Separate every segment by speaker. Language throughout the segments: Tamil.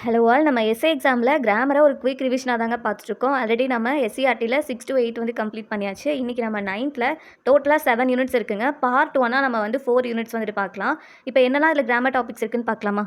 Speaker 1: Hello all. நம்ம எஸ்ஏ எக்ஸாமில் கிராமரை ஒரு குயிக் ரிவிஷனாக தாங்க பார்த்துட்ருக்கோம். ஆல்ரெடி நம்ம எஸ்சிஆர்டியில் 6 to 8 வந்து கம்ப்ளீட் பண்ணியாச்சு. இன்றைக்கி நம்ம 9th டோட்டலாக 7 யூனிட்ஸ் இருக்குங்க. பார்ட் 1 நம்ம வந்து 4 யூனிட்ஸ் வந்துட்டு பார்க்கலாம். இப்போ என்னெல்லாம் இதில் கிராமர் டாபிக்ஸ் இருக்குன்னு பார்க்கலாமா?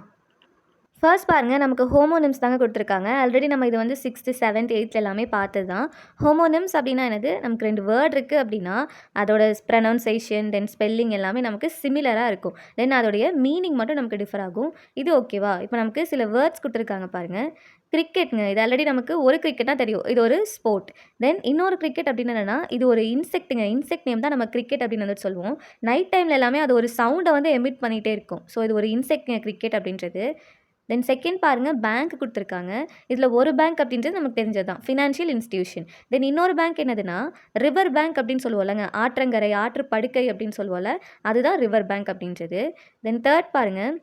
Speaker 1: ஃபர்ஸ்ட் பாருங்கள், நமக்கு ஹோமோனிம்ஸ் தாங்க கொடுத்துருக்காங்க. ஆல்ரெடி நம்ம இது வந்து 6th, 7th, 8th எல்லாமே பார்த்தது தான். ஹோமோனிம்ஸ் அப்படின்னா என்னது? நமக்கு 2 வேர்ட் இருக்குது அப்படின்னா அதோட ப்ரனவுன்சேஷன் தென் ஸ்பெல்லிங் எல்லாமே நமக்கு சிமிலராக இருக்கும். தென் அதோடைய மீனிங் மட்டும் நமக்கு டிஃபர் ஆகும். இது ஓகேவா? இப்போ நமக்கு சில வேர்ட்ஸ் கொடுத்துருக்காங்க பாருங்கள். கிரிக்கெட்டுங்க, இது ஆல்ரெடி நமக்கு ஒரு கிரிக்கெட்னா தெரியும், இது ஒரு ஸ்போர்ட். தென் இன்னொரு கிரிக்கெட் அப்படின்னு என்னென்னா இது ஒரு இன்செக்ட்டுங்க. இன்செக்ட் நேம் தான் நம்ம கிரிக்கெட் அப்படின்னு வந்துட்டு சொல்லுவோம். நைட் டைமில் எல்லாமே அது ஒரு சவுண்டை வந்து எமிட் பண்ணிகிட்டே இருக்கும். ஸோ இது ஒரு இன்செக்ட்ங்க கிரிக்கெட் அப்படின்றது. தென் செகண்ட் பாருங்கள், பேங்க் கொடுத்துருக்காங்க. இதில் ஒரு பேங்க் அப்படின்றது நமக்கு தெரிஞ்சது தான், ஃபினான்ஷியல் இன்ஸ்டியூஷன். தென் இன்னொரு பேங்க் என்னதுன்னா ரிவர் பேங்க் அப்படின்னு சொல்லுவோம்லங்க, ஆற்றங்கரை ஆற்று படுக்கை அப்படின்னு சொல்லுவோம்ல, அதுதான் ரிவர் பேங்க் அப்படின்றது. தென் தேர்ட் பாருங்கள்,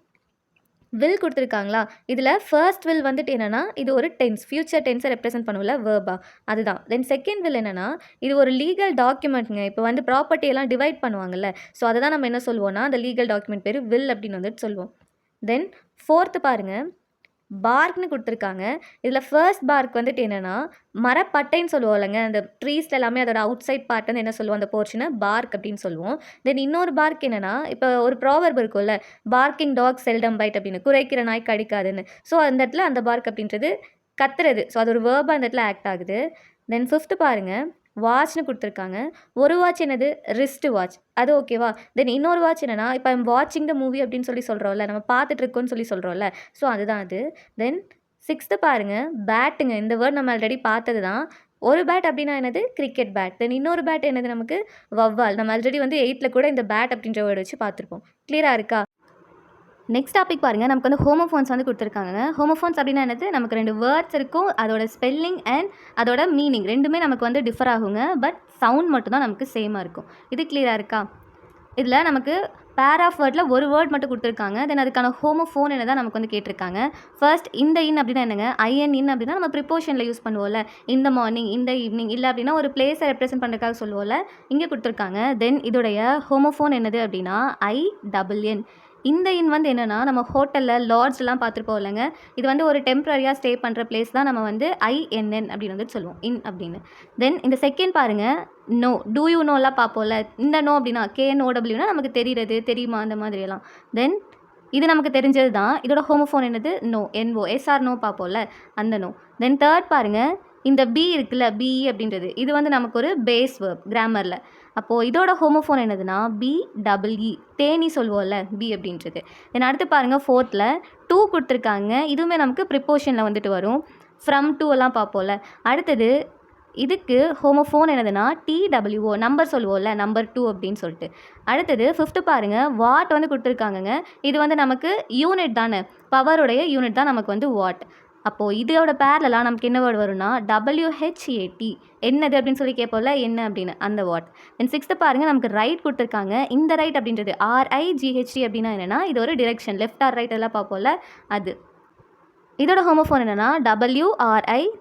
Speaker 1: வில் கொடுத்துருக்காங்களா? இதில் ஃபர்ஸ்ட் வில் வந்துட்டு என்னென்னா இது ஒரு டென்ஸ், ஃபியூச்சர் டென்ஸை ரெப்ரசென்ட் பண்ணுவோம்ல, வேர்பா, அதுதான். தென் செகண்ட் வில் என்னென்னா இது ஒரு லீகல் டாக்குமெண்ட்டுங்க. இப்போ வந்து ப்ராப்பர்ட்டியெல்லாம் டிவைட் பண்ணுவாங்கல்ல, ஸோ அதை தான் நம்ம என்ன சொல்லுவோம்னா அந்த லீகல் டாக்குமெண்ட் பேர் வில் அப்படின்னு வந்துட்டு சொல்லுவோம். தென் ஃபோர்த்து பாருங்கள், பார்க்னு கொடுத்துருக்காங்க. இதில் ஃபர்ஸ்ட் பார்க் வந்துட்டு என்னென்னா மரப்பட்டைன்னு சொல்லுவோம் இல்லைங்க, அந்த ட்ரீஸ்ல எல்லாமே அதோட அவுட் சைட் பார்ட் வந்து என்ன சொல்லுவோம், அந்த போர்ஷனை பார்க் அப்படின்னு சொல்லுவோம். தென் இன்னொரு பார்க் என்னென்னா, இப்போ ஒரு ப்ராவர்ப் இருக்கும்ல, பார்க்கிங் டாக் செல்டம் பைட் அப்படின்னு, குறைக்கிற நாய் கடிக்காதுன்னு. ஸோ அந்த இடத்துல அந்த பார்க் அப்படின்றது கத்துறது. ஸோ அது ஒரு வேர்பாக அந்த இடத்துல ஆக்ட் ஆகுது. தென் ஃபிஃப்த்து பாருங்கள், வாட்ச்னு கொடுத்துருக்காங்க. ஒரு வாட்ச் என்னது? ரிஸ்ட் வாட்ச், அது ஓகேவா? தென் இன்னொரு வாட்ச் என்னென்னா, இப்போ ஐம் வாட்சிங் த மூவி அப்படின்னு சொல்கிறோம்ல, நம்ம பார்த்துட்ருக்கோன்னு சொல்கிறோம்ல, ஸோ அதுதான் அது. தென் சிக்ஸ்த்து பாருங்கள், பேட்டுங்க. இந்த வேர்ட் நம்ம ஆல்ரெடி பார்த்தது தான். ஒரு பேட் அப்படின்னா என்னது? Cricket bat. தென் இன்னொரு பேட் என்னது நமக்கு? வவ்வால். நம்ம ஆல்ரெடி வந்து 8th கூட இந்த பேட் அப்படின்ற வேர்டு வச்சு பார்த்துருப்போம். கிளியராக இருக்கா? நெக்ஸ்ட் டாபிக் பாருங்கள், நமக்கு வந்து ஹோமோஃபோன்ஸ் வந்து கொடுத்துருக்காங்க. ஹோமோஃபோன்ஸ் அப்படின்னா என்னது? நமக்கு 2 வேர்ட்ஸ் இருக்கும், அதோட ஸ்பெல்லிங் அண்ட் அதோட மீனிங் ரெண்டுமே நமக்கு வந்து டிஃபர் ஆகுங்க. பட் சவுண்ட் மட்டும் தான் நமக்கு சேமாக இருக்கும். இது கிளியராக இருக்கா? இதில் நமக்கு பேர் ஆஃப் வேர்டில் ஒரு வேர்ட் மட்டும் கொடுத்துருக்காங்க. தென் அதுக்கான ஹோமோஃபோன் என்ன தான் நமக்கு வந்து கேட்டிருக்காங்க. ஃபர்ஸ்ட் இந்த இன் அப்படின்னா என்னங்க? ஐஎன் இன் அப்படின்னா நம்ம ப்ரிப்போஷனில் யூஸ் பண்ணுவோம்ல, இந்த மார்னிங், இந்த ஈவினிங், இல்லை அப்படின்னா ஒரு பிளேஸை ரெப்ரசென்ட் பண்ணுறதுக்காக சொல்லுவோம்ல, இங்கே கொடுத்துருக்காங்க. தென் இதோடைய ஹோமோஃபோன் என்னது அப்படின்னா INN. இந்த இன் வந்து என்னென்னா, நம்ம ஹோட்டலில் லாட்ஜ்லாம் பார்த்துருப்போம் இல்லைங்க, இது வந்து ஒரு டெம்ப்ரரியாக ஸ்டே பண்ணுற பிளேஸ் தான் நம்ம வந்து INN அப்படின்னு வந்துட்டு சொல்லுவோம், இன் அப்படின்னு. தென் இந்த செகண்ட் பாருங்கள், நோ, டூ யூ நோலாம் பார்ப்போம்ல, இந்த நோ அப்படின்னா KNOWனா நமக்கு தெரிகிறது, தெரியுமா, அந்த மாதிரியெல்லாம். தென் இது நமக்கு தெரிஞ்சது தான். இதோட ஹோமோஃபோன் என்னது? நோ, NO, SR நோ பார்ப்போம்ல, அந்த நோ. தென் தேர்ட் பாருங்கள், இந்த பி இருக்குல்ல, BE அப்படின்றது, இது வந்து நமக்கு ஒரு பேஸ் வேர்ப் கிராமரில். அப்போது இதோட ஹோமோஃபோன் என்னதுன்னா BEE, தேனி சொல்லுவோம்ல, பி அப்படின்றது. தென் அடுத்து பாருங்கள், ஃபோர்த்தில் டூ கொடுத்துருக்காங்க. இதுவுமே நமக்கு ப்ரிப்போஷனில் வந்துட்டு வரும். ஃப்ரம் டூ எல்லாம் பார்ப்போம்ல. அடுத்தது இதுக்கு ஹோமோஃபோன் என்னதுன்னா TWO, நம்பர் சொல்லுவோம்ல, நம்பர் 2 அப்படின்னு சொல்லிட்டு. அடுத்தது ஃபிஃப்த்து பாருங்கள், வாட் வந்து கொடுத்துருக்காங்கங்க. இது வந்து நமக்கு யூனிட் தானே, பவருடைய யூனிட் தான் நமக்கு வந்து வாட். அப்போது இதோட பேர்லலாம் நமக்கு என்ன வேர்டு வரும்னா WHAT, என்னது அப்படின்னு சொல்லி கேட்போம்ல, என்ன அப்படின்னு, அந்த வாட். தென் சிக்ஸ்த்து பாருங்கள், நமக்கு ரைட் கொடுத்துருக்காங்க. இந்த ரைட் அப்படின்றது RIGHT அப்படின்னா என்னென்னா இது ஒரு டிரெக்ஷன், லெஃப்ட் ஆர் ரைட் எல்லாம் பார்ப்போம்ல, அது. இதோட ஹோமோஃபோன் என்னென்னா WRITE.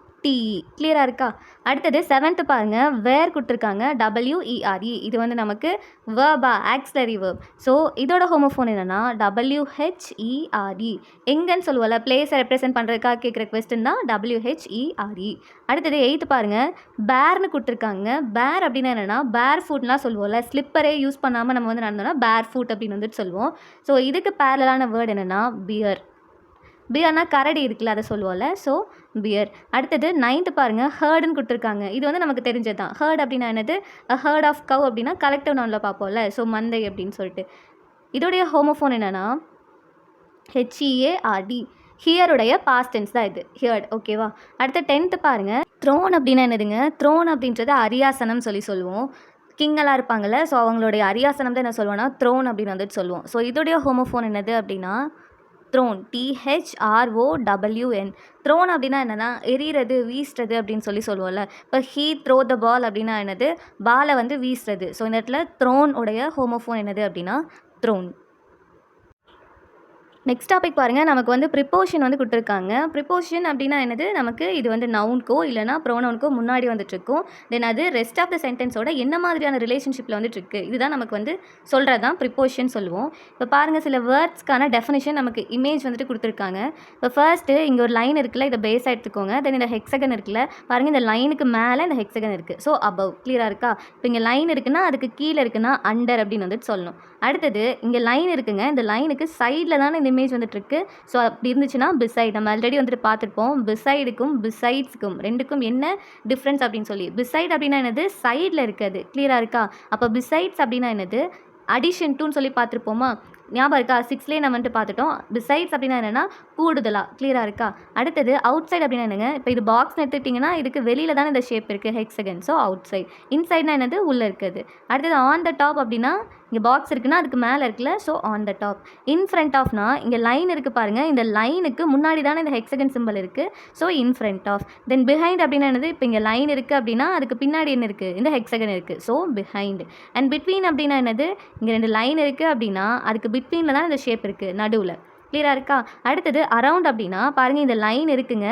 Speaker 1: கிளியராக இருக்கா? அடுத்தது செவன்த்து பாருங்கள், வேர் கொடுத்துருக்காங்க. WERE, இது வந்து நமக்கு வேர்பா, ஆக்ஸிலரி வேர்ப். ஸோ இதோட ஹோமோஃபோன் என்னென்னா WHERE, எங்கன்னு சொல்லுவோம்ல, பிளேஸை ரெப்ரசென்ட் பண்ணுறதுக்காக கேட்குற கொஸ்டின் தான் WHERE. அடுத்தது எயித்து பாருங்கள், பேர்னு கொடுத்துருக்காங்க. பேர் அப்படின்னா என்னென்னா பேர் ஃபுட்லாம் சொல்லுவோம்ல, ஸ்லிப்பரே யூஸ் பண்ணாமல் நம்ம வந்து நடந்தோம்னா பேர் ஃபுட் அப்படின்னு வந்துட்டு சொல்லுவோம். ஸோ இதுக்கு பேரலான வேர்டு என்னென்னா பியர். பியர்னா கரடி இருக்குல்ல, அதை சொல்லுவோம்ல, ஸோ பியர். அடுத்தது நைன்த்து பாருங்கள், ஹர்டுன்னு கொடுத்துருக்காங்க. இது வந்து நமக்கு தெரிஞ்சது தான். ஹர்ட் அப்படின்னா என்னது? ஹர்ட் ஆஃப் கவ் அப்படின்னா கலெக்டிவ் நவுனில் பார்ப்போம்ல, ஸோ மந்தை அப்படின்னு சொல்லிட்டு. இதோடைய ஹோமோஃபோன் என்னென்னா HEARD. ஹியருடைய பாஸ்ட் டென்ஸ் தான் இது, ஹியர்ட், ஓகேவா? அடுத்த 10th பாருங்கள், த்ரோன் அப்படின்னா என்னதுங்க? த்ரோன் அப்படின்றது அரியாசனம் சொல்லுவோம். கிங்கெல்லாம் இருப்பாங்கள்ல, ஸோ அவங்களுடைய அரியாசனம் தான் என்ன சொல்லுவோம்னா த்ரோன் அப்படின்னு வந்துட்டு சொல்லுவோம். ஸோ இதோடைய ஹோமோஃபோன் என்னது அப்படின்னா த்ரோன், THROWN. த்ரோன் அப்படின்னா என்னென்னா எரிகிறது, வீசுறது அப்படின்னு சொல்லுவோம்ல. இப்போ ஹீ த்ரோ த பால் அப்படின்னா என்னது? பாலை வந்து வீசுறது. ஸோ இந்த இடத்துல த்ரோன் உடைய ஹோமோஃபோன் என்னது அப்படின்னா த்ரோன். நெக்ஸ்ட் டாபிக் பாருங்கள். நமக்கு வந்து ப்ரிப்போஷன் வந்து கொடுத்துருக்காங்க. ப்ரிப்போஷன் அப்படின்னா என்னது, நமக்கு இது வந்து நவுனுக்கோ இல்லைனா ப்ரோனவுனுக்கோ முன்னாடி வந்துட்டுருக்கும். தென் அது ரெஸ்ட் ஆஃப் த சென்டென்ஸோட என்ன மாதிரியான ரிலேஷன்ஷிப்பில் வந்துட்டுருக்கு, இதுதான் நமக்கு வந்து சொல்கிறது தான் ப்ரிப்போஷன் சொல்லுவோம். இப்போ பாருங்கள், சில வேர்ட்ஸ்க்கான டெஃபினிஷன் நமக்கு இமேஜ் வந்துட்டு கொடுத்துருக்காங்க. இப்போ ஃபர்ஸ்ட்டு இங்கே ஒரு லைன் இருக்குல்ல, இதை பேஸாக எடுத்துக்கோங்க. தென் இந்த ஹெக்ஸகன் இருக்குல்ல, பாருங்கள் இந்த லைனுக்கு மேலே இந்த ஹெக்ஸகன் இருக்குது. ஸோ அபவ், கிளியராக இருக்கா? இப்போ இங்கே லைன் இருக்குன்னா அதுக்கு கீழே இருக்குன்னா அண்டர் அப்படின்னு வந்துட்டு சொல்லணும். அடுத்தது இங்கே லைன் இருக்குங்க, இந்த லைனுக்கு சைடில் தானே இந்த இமேஜ் வந்துட்டுருக்கு. ஸோ அப்படி இருந்துச்சுன்னா பிசைட், நம்ம ஆல்ரெடி வந்துட்டு பார்த்துருப்போம். பிசைடுக்கும் பிசைட்ஸ்க்கும் ரெண்டுக்கும் என்ன டிஃப்ரென்ஸ் அப்படின்னு சொல்லி. பிசைட் அப்படின்னா என்னது, சைடில் இருக்குது. கிளியராக இருக்கா? அப்போ பிசைட்ஸ் அப்படின்னா என்னது, அடிஷன் டூன்னு சொல்லி பார்த்துருப்போமா? ஞாபகம் இருக்கா? 6லேயே நம்ம வந்துட்டு பார்த்துட்டோம். பிசைட்ஸ் அப்படின்னா என்னென்னா கூடுதலாக. கிளியராக இருக்கா? அடுத்தது அவுட் சைட் அப்படின்னா என்னங்க, இப்போ இது பாக்ஸ்னு எடுத்துக்கிட்டிங்கன்னா இதுக்கு வெளியில் தானே இந்த ஷேப் இருக்குது, ஹெக்ஸகன். So outside. இன்சைட்னா என்னது, உள்ளே இருக்குது. அடுத்தது ஆன் த டாப் அப்படின்னா இங்கே பாக்ஸ் இருக்குன்னா அதுக்கு மேலே இருக்குல்ல, so on the top. In front ஆஃப்னா இங்கே லைன் இருக்குது பாருங்கள், இந்த லைனுக்கு முன்னாடி தானே இந்த ஹெக்ஸகன் சிம்பிள் இருக்குது. So in front of. Then behind அப்படின்னா என்னது, இப்போ இங்கே லைன் இருக்குது அப்படின்னா அதுக்கு பின்னாடி என்ன இருக்குது, இந்த ஹெக்ஸகன் இருக்குது. So behind. அண்ட் பிட்வீன் அப்படின்னா என்னது, இங்கே 2 லைன் இருக்குது அப்படின்னா அதுக்கு பிட்வீனில் தான் இந்த ஷேப் இருக்குது, நடுவில். கிளியராக இருக்கா? அடுத்தது அரவுண்ட் அப்படின்னா பாருங்கள், இந்த லைன் இருக்குங்க,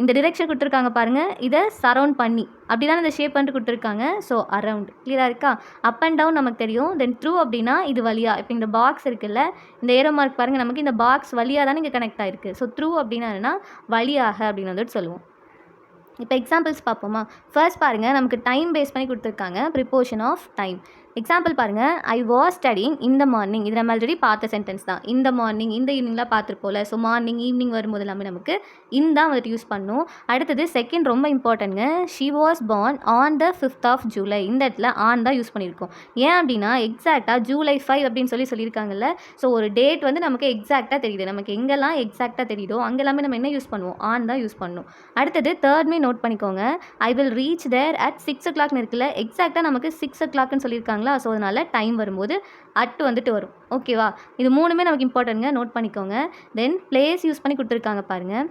Speaker 1: இந்த டிரெக்ஷன் கொடுத்துருக்காங்க பாருங்கள், இதை சரவுண்ட் பண்ணி அப்படி தான் இந்த ஷேப் வந்துட்டு கொடுத்துருக்காங்க. So around. கிளியராக இருக்கா? அப் அண்ட் டவுன் நமக்கு தெரியும். தென் த்ரூ அப்படின்னா இது வழியாக, இப்போ இந்த பாக்ஸ் இருக்குல்ல, இந்த ஏரோ மார்க் பாருங்கள், நமக்கு இந்த பாக்ஸ் வழியாக தானே இங்கே கனெக்ட் ஆகிருக்கு. ஸோ த்ரூ அப்படின்னா என்னன்னா வழியாக அப்படின்னு வந்துட்டு சொல்லுவோம். இப்போ எக்ஸாம்பிள்ஸ் பார்ப்போமா? ஃபர்ஸ்ட் பாருங்கள், நமக்கு டைம் பேஸ் பண்ணி கொடுத்துருக்காங்க. Preposition of time. எக்ஸாம்பிள் பாருங்கள், ஐ வாஸ் ஸ்டடிங் இந்த மார்னிங். இது நம்ம ஆல்ரெடி பார்த்த சென்டென்ஸ் தான். இந்த மார்னிங், இந்த ஈவினிங்லாம் பார்த்துருப்போம்ல. ஸோ மார்னிங் ஈவினிங் வரும்போது எல்லாமே நமக்கு தான் வந்துட்டு யூஸ் பண்ணணும். அடுத்தது செகண்ட் ரொம்ப இம்பார்ட்டன்ட்ங்க, she was born on the 5th of July. இந்த இடத்துல ஆன் தான் யூஸ் பண்ணியிருக்கோம். ஏன் அப்படின்னா எக்ஸாக்டாக July 5 அப்படின்னு சொல்லியிருக்காங்கல்ல. ஸோ ஒரு டேட் வந்து நமக்கு எக்ஸாக்டாக தெரியுது. நமக்கு எங்கெல்லாம் எக்ஸாக்டாக தெரியுதோ அங்கெல்லாமே நம்ம என்ன யூஸ் பண்ணுவோம், ஆன் தான் யூஸ் பண்ணணும். அடுத்தது தேர்ட்மே நோட் பண்ணிக்கோங்க, I will reach there at 6 o'clock இருக்குல்ல, எக்ஸாக்டாக நமக்கு 6 o'clockன்னு சொல்லியிருக்காங்க. ஸோ அதனால் டைம் வரும்போது அட் வந்துட்டு வரும். ஓகேவா? இது மூணுமே நமக்கு இம்பார்ட்டன்ட்ங்க, நோட் பண்ணிக்கோங்க. தென் பிளேஸ் யூஸ் பண்ணி கொடுத்துருக்காங்க பாருங்கள்.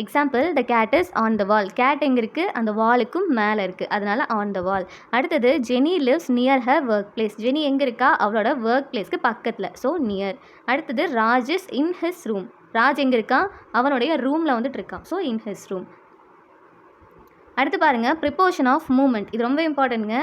Speaker 1: Example, the cat is on the wall. Cat எங்கே இருக்குது, அந்த வாலுக்கும் மேலே இருக்குது, அதனால் ஆன் த வால். அடுத்தது Jenny lives near her work place. Jenny எங்கே இருக்கா, அவளோட ஒர்க் பிளேஸ்க்கு பக்கத்தில். So near. அடுத்தது Raj is in his room. Raj எங்கே இருக்கான், அவனுடைய ரூமில் வந்துட்டு இருக்கான். So in his room. அடுத்து பாருங்கள், ப்ரிப்போஷன் ஆஃப் மூமெண்ட். இது ரொம்ப இம்பார்ட்டன்ட்ங்க.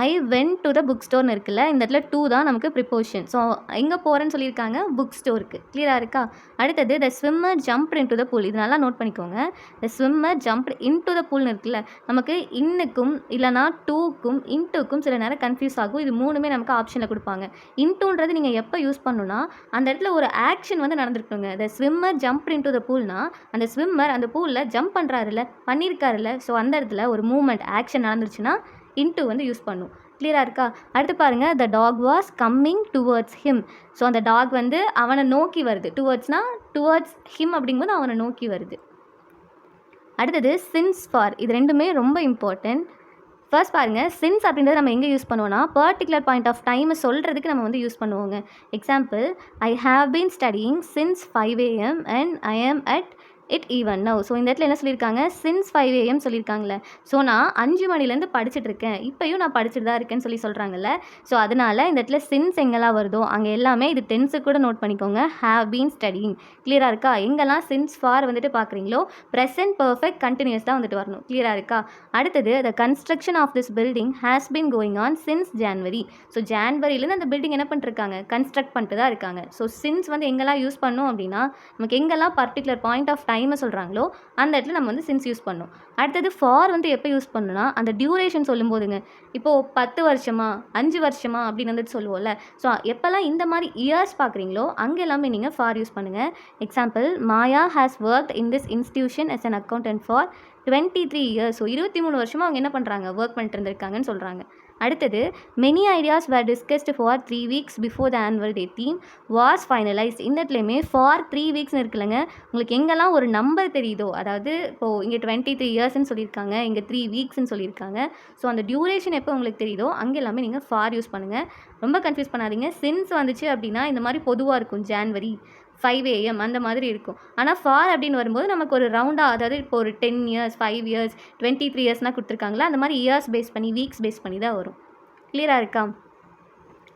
Speaker 1: I went to the book ஸ்டோர்னு இருக்குல்ல, இந்த இடத்துல டூ தான் நமக்கு ப்ரிப்போஷன். ஸோ எங்கே போகிறேன்னு சொல்லியிருக்காங்க, புக் ஸ்டோருக்கு. கிளியராக இருக்கா? அடுத்தது the swimmer jumped in to the pool. இது நல்லா நோட் பண்ணிக்கோங்க. The swimmer jumped in to the பூல்னு இருக்குல்ல, நமக்கு இன்னுக்கும் இல்லைனா டூக்கும் இன்ட்டுக்கும் சில நேரம் கன்ஃபியூஸ் ஆகும். இது மூணுமே நமக்கு ஆப்ஷனில் கொடுப்பாங்க. இன்டூன்றது நீங்கள் எப்போ யூஸ் பண்ணணும்னா, அந்த இடத்துல ஒரு ஆக்ஷன் வந்து நடந்துருக்குங்க. The swimmer jumped in to the பூல்னா, அந்த ஸ்விம்மர் அந்த பூலில் ஜம்ப் பண்ணுறாருல்ல, பண்ணியிருக்காருல்ல. ஸோ அந்த இடத்துல ஒரு மூமெண்ட் ஆக்ஷன் நடந்துருச்சுன்னா இன்ட்டு வந்து யூஸ் பண்ணும். கிளியராக இருக்கா? அடுத்து பாருங்கள், the dog was coming towards him. So அந்த டாக் வந்து அவனை நோக்கி வருது. டுவர்ட்ஸ் ஹிம் அப்படிங்கும்போது அவனை நோக்கி வருது. அடுத்தது சின்ஸ் ஃபார். இது ரெண்டுமே ரொம்ப இம்பார்ட்டன்ட். ஃபர்ஸ்ட் பாருங்கள், சின்ஸ் அப்படின்றத நம்ம எங்கே யூஸ் பண்ணுவோம்னா, பர்டிகுலர் பாயிண்ட் ஆஃப் டைமை சொல்கிறதுக்கு நம்ம வந்து யூஸ் பண்ணுவோங்க. Example, I have been studying since 5 AM and I ஆம் at it even now. So இந்த இடத்துல என்ன சொல்லியிருக்காங்க, சின்ஸ் 5 AM சொல்லியிருக்காங்களே. ஸோ நான் 5 மணிலேருந்து படிச்சுட்டு இருக்கேன், இப்போயும் நான் படிச்சுட்டு தான் இருக்கேன்னு சொல்கிறாங்கல்ல. ஸோ அதனால் இந்த இடத்துல சின்ஸ் எங்கெல்லாம் வருதோ அங்கே எல்லாமே இது டென்ஸு கூட நோட் பண்ணிக்கோங்க. Have been studying. கிளியராக இருக்கா? எங்கெல்லாம் சின்ஸ் ஃபார் வந்துட்டு பார்க்குறீங்களோ ப்ரெசன்ட் பர்ஃபெக்ட் கண்டினியூஸ் தான் வந்துட்டு வரணும். கிளியராக இருக்கா? அடுத்தது, the construction of this building has been going on since January. So ஜான்வரியிலேருந்து அந்த பில்டிங் என்ன பண்ணிருக்காங்க, கன்ஸ்ட்ரக்ட் பண்ணிட்டு தான் இருக்காங்க. ஸோ சின்ஸ் வந்து எங்கெல்லாம் யூஸ் பண்ணோம் அப்படின்னா, நமக்கு எங்கெல்லாம் பர்டிகுலர் பாயிண்ட் ஆஃப் டைமை சொல்கிறாங்களோ அந்த இடத்துல நம்ம வந்து சின்ஸ் யூஸ் பண்ணணும். அடுத்தது ஃபார் வந்து எப்போ யூஸ் பண்ணணும்னா, அந்த டியூரேஷன் சொல்லும் போதுங்க. இப்போது 10 வருஷமா 5 வருஷமா அப்படின்னு வந்துட்டு சொல்லுவோம்ல. ஸோ எப்போல்லாம் இந்த மாதிரி இயர்ஸ் பார்க்குறீங்களோ அங்கே எல்லாமே நீங்கள் ஃபார் யூஸ் பண்ணுங்கள். Example, Maya has worked in this institution as an accountant for 23 years. So 23 வருஷமாக அவங்க என்ன பண்ணுறாங்க, ஒர்க் பண்ணிட்டு இருந்திருக்காங்கன்னு சொல்கிறாங்க. அடுத்தது, many ideas were discussed for 3 weeks before the annual day theme was finalised. இந்த இடத்துலையுமே ஃபார் 3 weeksன்னு இருக்குல்லங்க, உங்களுக்கு எங்கெல்லாம் ஒரு நம்பர் தெரியுதோ, அதாவது இப்போது இங்கே 23 yearsன்னு சொல்லியிருக்காங்க, இங்கே 3 weeksன்னு சொல்லியிருக்காங்க. ஸோ அந்த டியூரேஷன் எப்போ உங்களுக்கு தெரியுதோ அங்கே எல்லாமே நீங்கள் ஃபார் யூஸ் பண்ணுங்கள். ரொம்ப கன்ஃபியூஸ் பண்ணாதீங்க. சின்ஸ் வந்துச்சு அப்படின்னா இந்த மாதிரி பொதுவாக இருக்கும், ஜான்வரி 5 AM அந்த மாதிரி இருக்கும். ஆனால் ஃபார் அப்படின்னு வரும்போது நமக்கு ஒரு ரவுண்டாக, அதாவது இப்போ ஒரு 10 years 5 years 23 yearsனால் கொடுத்துருக்காங்களா, அந்த மாதிரி இயர்ஸ் பேஸ் பண்ணி வீக்ஸ் பேஸ் பண்ணி தான் வரும். கிளியராக இருக்கா?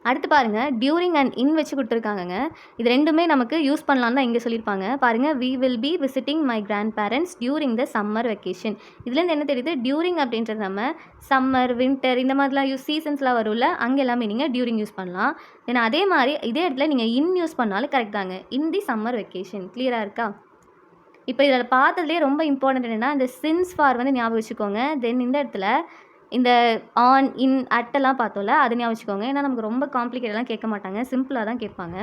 Speaker 1: அடுத்து பாருங்க, டியூரிங் அண்ட் இன் வச்சு குடுத்துருக்காங்கங்க. இது 2மே நமக்கு யூஸ் பண்ணலான்னு தான் இங்க சொல்லியிருப்பாங்க. பாருங்க, "we will be visiting my grandparents during the summer vacation." இதுலேருந்து என்ன தெரியுது? டியூரிங் அப்படின்றது நம்ம சம்மர், வின்டர் இந்த மாதிரிலாம் சீசன்ஸ்லாம் வரும்ல, அங்க எல்லாமே நீங்க டியூரிங் யூஸ் பண்ணலாம். தென் அதே மாரி இதே இடத்துல நீங்க இன் யூஸ் பண்ணாலும் கரெக்ட் தாங்க. இன் தி சம்மர் வெக்கேஷன். கிளியரா இருக்கா? இப்போ இதில பார்த்ததுலேயே ரொம்ப இம்பார்ட்டன்ட் என்னன்னா, இந்த சின்ஸ் ஃபார் வந்து ஞாபகம் வச்சுக்கோங்க. தென் இந்த இடத்துல இந்த ஆன், இன், அட்டெல்லாம் பார்த்தோம்ல, அது ஞாபகம் வச்சுக்கோங்க. ஏன்னா நமக்கு ரொம்ப காம்ப்ளிகேட்டட்லாம் கேட்க மாட்டாங்க. சிம்பிளா தான் கேட்பாங்க.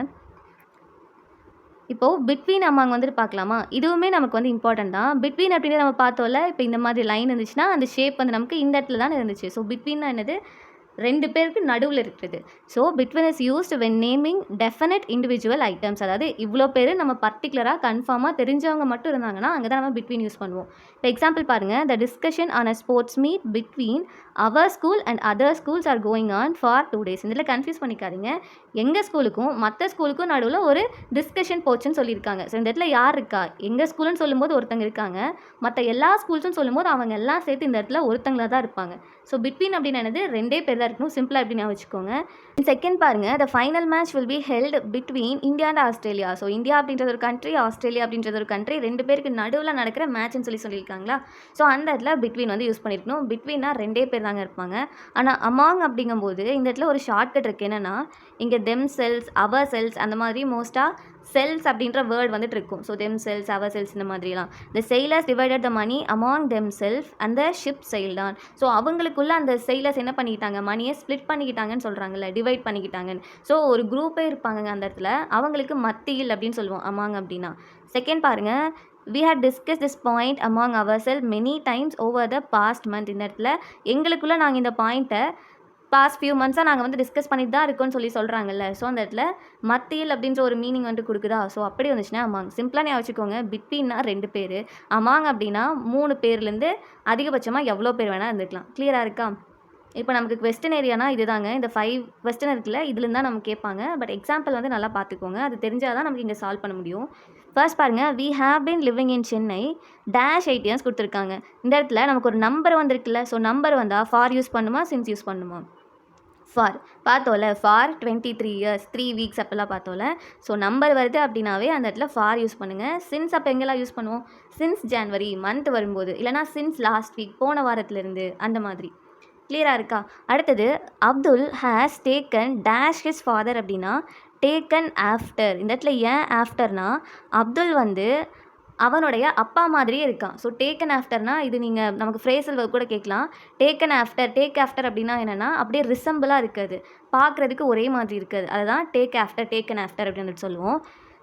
Speaker 1: இப்போ பிட்வீன், அமாங் வந்துட்டு பார்க்கலாமா? இதுவுமே நமக்கு வந்து இம்பார்ட்டன்ட் தான். பிட்வீன் அப்படின்றத நம்ம பார்த்தோம்ல, இப்போ இந்த மாதிரி லைன் இருந்துச்சுன்னா, அந்த ஷேப் வந்து நமக்கு இந்த இடத்துல தானே இருந்துச்சு. ஸோ பிட்வீன்னா என்னது? 2 பேருக்கு நடுவுல இருக்கிறது. So between is used when naming definite individual items. அதாவது இவ்வளோ பேர் நம்ம பர்ட்டிகுலரா கன்ஃபார்மா தெரிஞ்சவங்க மட்டும் இருந்தாங்கன்னா, அங்க தான் நம்ம பிட்வீன் யூஸ் பண்ணுவோம். இப்போ எக்ஸாம்பிள் பாருங்க. The discussion on a sports meet between our school and other schools are going on for 2 days. இதில் கன்ஃப்யூஸ் பண்ணிக்காதீங்க. எங்க ஸ்கூலுக்கும் மற்ற ஸ்கூலுக்கும் நடுவுல ஒரு டிஸ்கஷன் போச்சுன்னு சொல்லியிருக்காங்க. ஸோ இந்த இடத்துல யார் இருக்கா? எங்க ஸ்கூல்னு சொல்லும்போது ஒருத்தங்க இருக்காங்க. மற்ற எல்லா ஸ்கூல்ஸ்னு சொல்லும்போது அவங்க எல்லாம் சேர்த்து இந்த இடத்துல ஒருத்தங்களா தான் இருப்பாங்க. ஸோ பிட்வீன் அப்படின்னு என்னது? 2 பேர் தான் இருக்கணும். சிம்பிளா எப்படி ஞாபகம் வச்சுக்கோங்க. செகண்ட் பாருங்க. The final match will be held between India and Australia. So India அப்படின்றது ஒரு கண்ட்ரி, ஆஸ்திரேலியா அப்படின்றது ஒரு கண்ட்ரி. 2 பேருக்கு நடுவில் நடக்கிற மேட்ச்னு சொல்லியிருக்காங்களா? ஸோ அந்த இடத்துல பிட்வீன் வந்து யூஸ் பண்ணியிருக்கணும். பிட்வீன்னா 2 பேர் தாங்க இருப்பாங்க. ஆனால் அமாங் அப்படிங்கும்போது இந்த இடத்துல ஒரு ஷார்ட்கட் இருக்குது. என்னென்னா, இங்கே தெம் செல்ஸ், அவர் செல்ஸ் அந்த மாதிரி மோஸ்ட்டாக செல்ஸ் அப்படின்ற வேர்ட் வந்துட்டு இருக்கும். ஸோ தெம் செல்ஸ், அவர் செல்ஸ் இந்த மாதிரிலாம். த sailors divided the money among themselves and the ship sailed on. So அவங்களுக்குள்ள அந்த sailors என்ன பண்ணிக்கிட்டாங்க? மணியை ஸ்ப்ளிட் பண்ணிக்கிட்டாங்கன்னு சொல்கிறாங்கல்ல, டிவைட் பண்ணிக்கிட்டாங்கன்னு. ஸோ ஒரு குரூப்பே இருப்பாங்க அந்த இடத்துல. அவங்களுக்கு மத்தியில் அப்படின்னு சொல்லுவோம் அமாங் அப்படின்னா. செகண்ட் பாருங்க. We had discussed this point among ourselves many times over the past month. இந்த இடத்துல எங்களுக்குள்ள நாங்கள் இந்த பாயிண்ட்டை பாஸ்ட் ஃபியூ மந்த்ஸாக நாங்கள் வந்து டிஸ்கஸ் பண்ணிட்டு தான் இருக்கோம்னு சொல்கிறாங்கல்ல. ஸோ அந்த இடத்துல மத்தியில் அப்படின்ற ஒரு மீனிங் வந்துட்டு கொடுக்குதா? ஸோ அப்படி வந்துச்சுன்னா அமாங். சிம்பிளாக ஞாபகம் வச்சுக்கோங்க. பிட்வீன்னா 2 பேர், அமாங் அப்படின்னா 3 பேர்லேருந்து அதிகபட்சமாக எவ்வளோ பேர் வேணால் இருந்துக்கலாம். கிளியராக இருக்கா? இப்போ நமக்கு கொஸ்டின் ஏரியானா இதுதாங்க. இந்த 5 கொஸ்டின் இருக்குல்ல, இதுலேருந்து தான் நமக்கு கேட்பாங்க. பட் எக்ஸாம்பிள் வந்து நல்லா பார்த்துக்கோங்க. அது தெரிஞ்சால் தான் நமக்கு இங்கே சால்வ் பண்ண முடியும். ஃபர்ஸ்ட் பாருங்க. We have been living in Chennai dash 8 years கொடுத்துருக்காங்க. இந்த இடத்துல நமக்கு ஒரு நம்பர் வந்திருக்குல்ல. ஸோ நம்பர் வந்தால் ஃபார் யூஸ் பண்ணுமா, சின்ஸ் யூஸ் பண்ணுமா? ஃபார் பார்த்தோம்ல. ஃபார் 23 இயர்ஸ் 3 வீக்ஸ் அப்போல்லாம் பார்த்தோம்ல. ஸோ நம்பர் வருது அப்படின்னாவே அந்த இடத்துல ஃபார் யூஸ் பண்ணுங்கள். சின்ஸ் அப்போ எங்கெல்லாம் யூஸ் பண்ணுவோம்? சின்ஸ் ஜான்வரி மந்த் வரும்போது, இல்லைனா சின்ஸ் லாஸ்ட் வீக் போன வாரத்துலேருந்து அந்த மாதிரி. கிளியராக இருக்கா? அடுத்தது Abdul has taken dash his father அப்படின்னா டேக்கன் ஆஃப்டர். இந்த இடத்துல ஏன் ஆஃப்டர்னா, அப்துல் வந்து அவனுடைய அப்பா மாதிரியே இருக்கான். ஸோ டேக்கன் ஆஃப்டர்னா இது நீங்கள் நமக்கு ஃப்ரேசல் கூட கேட்கலாம். டேக்கன் ஆஃப்டர், டேக் ஆஃப்டர் அப்படின்னா என்னென்னா அப்படியே ரிசம்பிளாக இருக்காது, பார்க்குறதுக்கு ஒரே மாதிரி இருக்காது. அதுதான் டேக் ஆஃப்டர், டேக்கன் ஆஃப்டர் அப்படின்னு சொல்லுவோம்.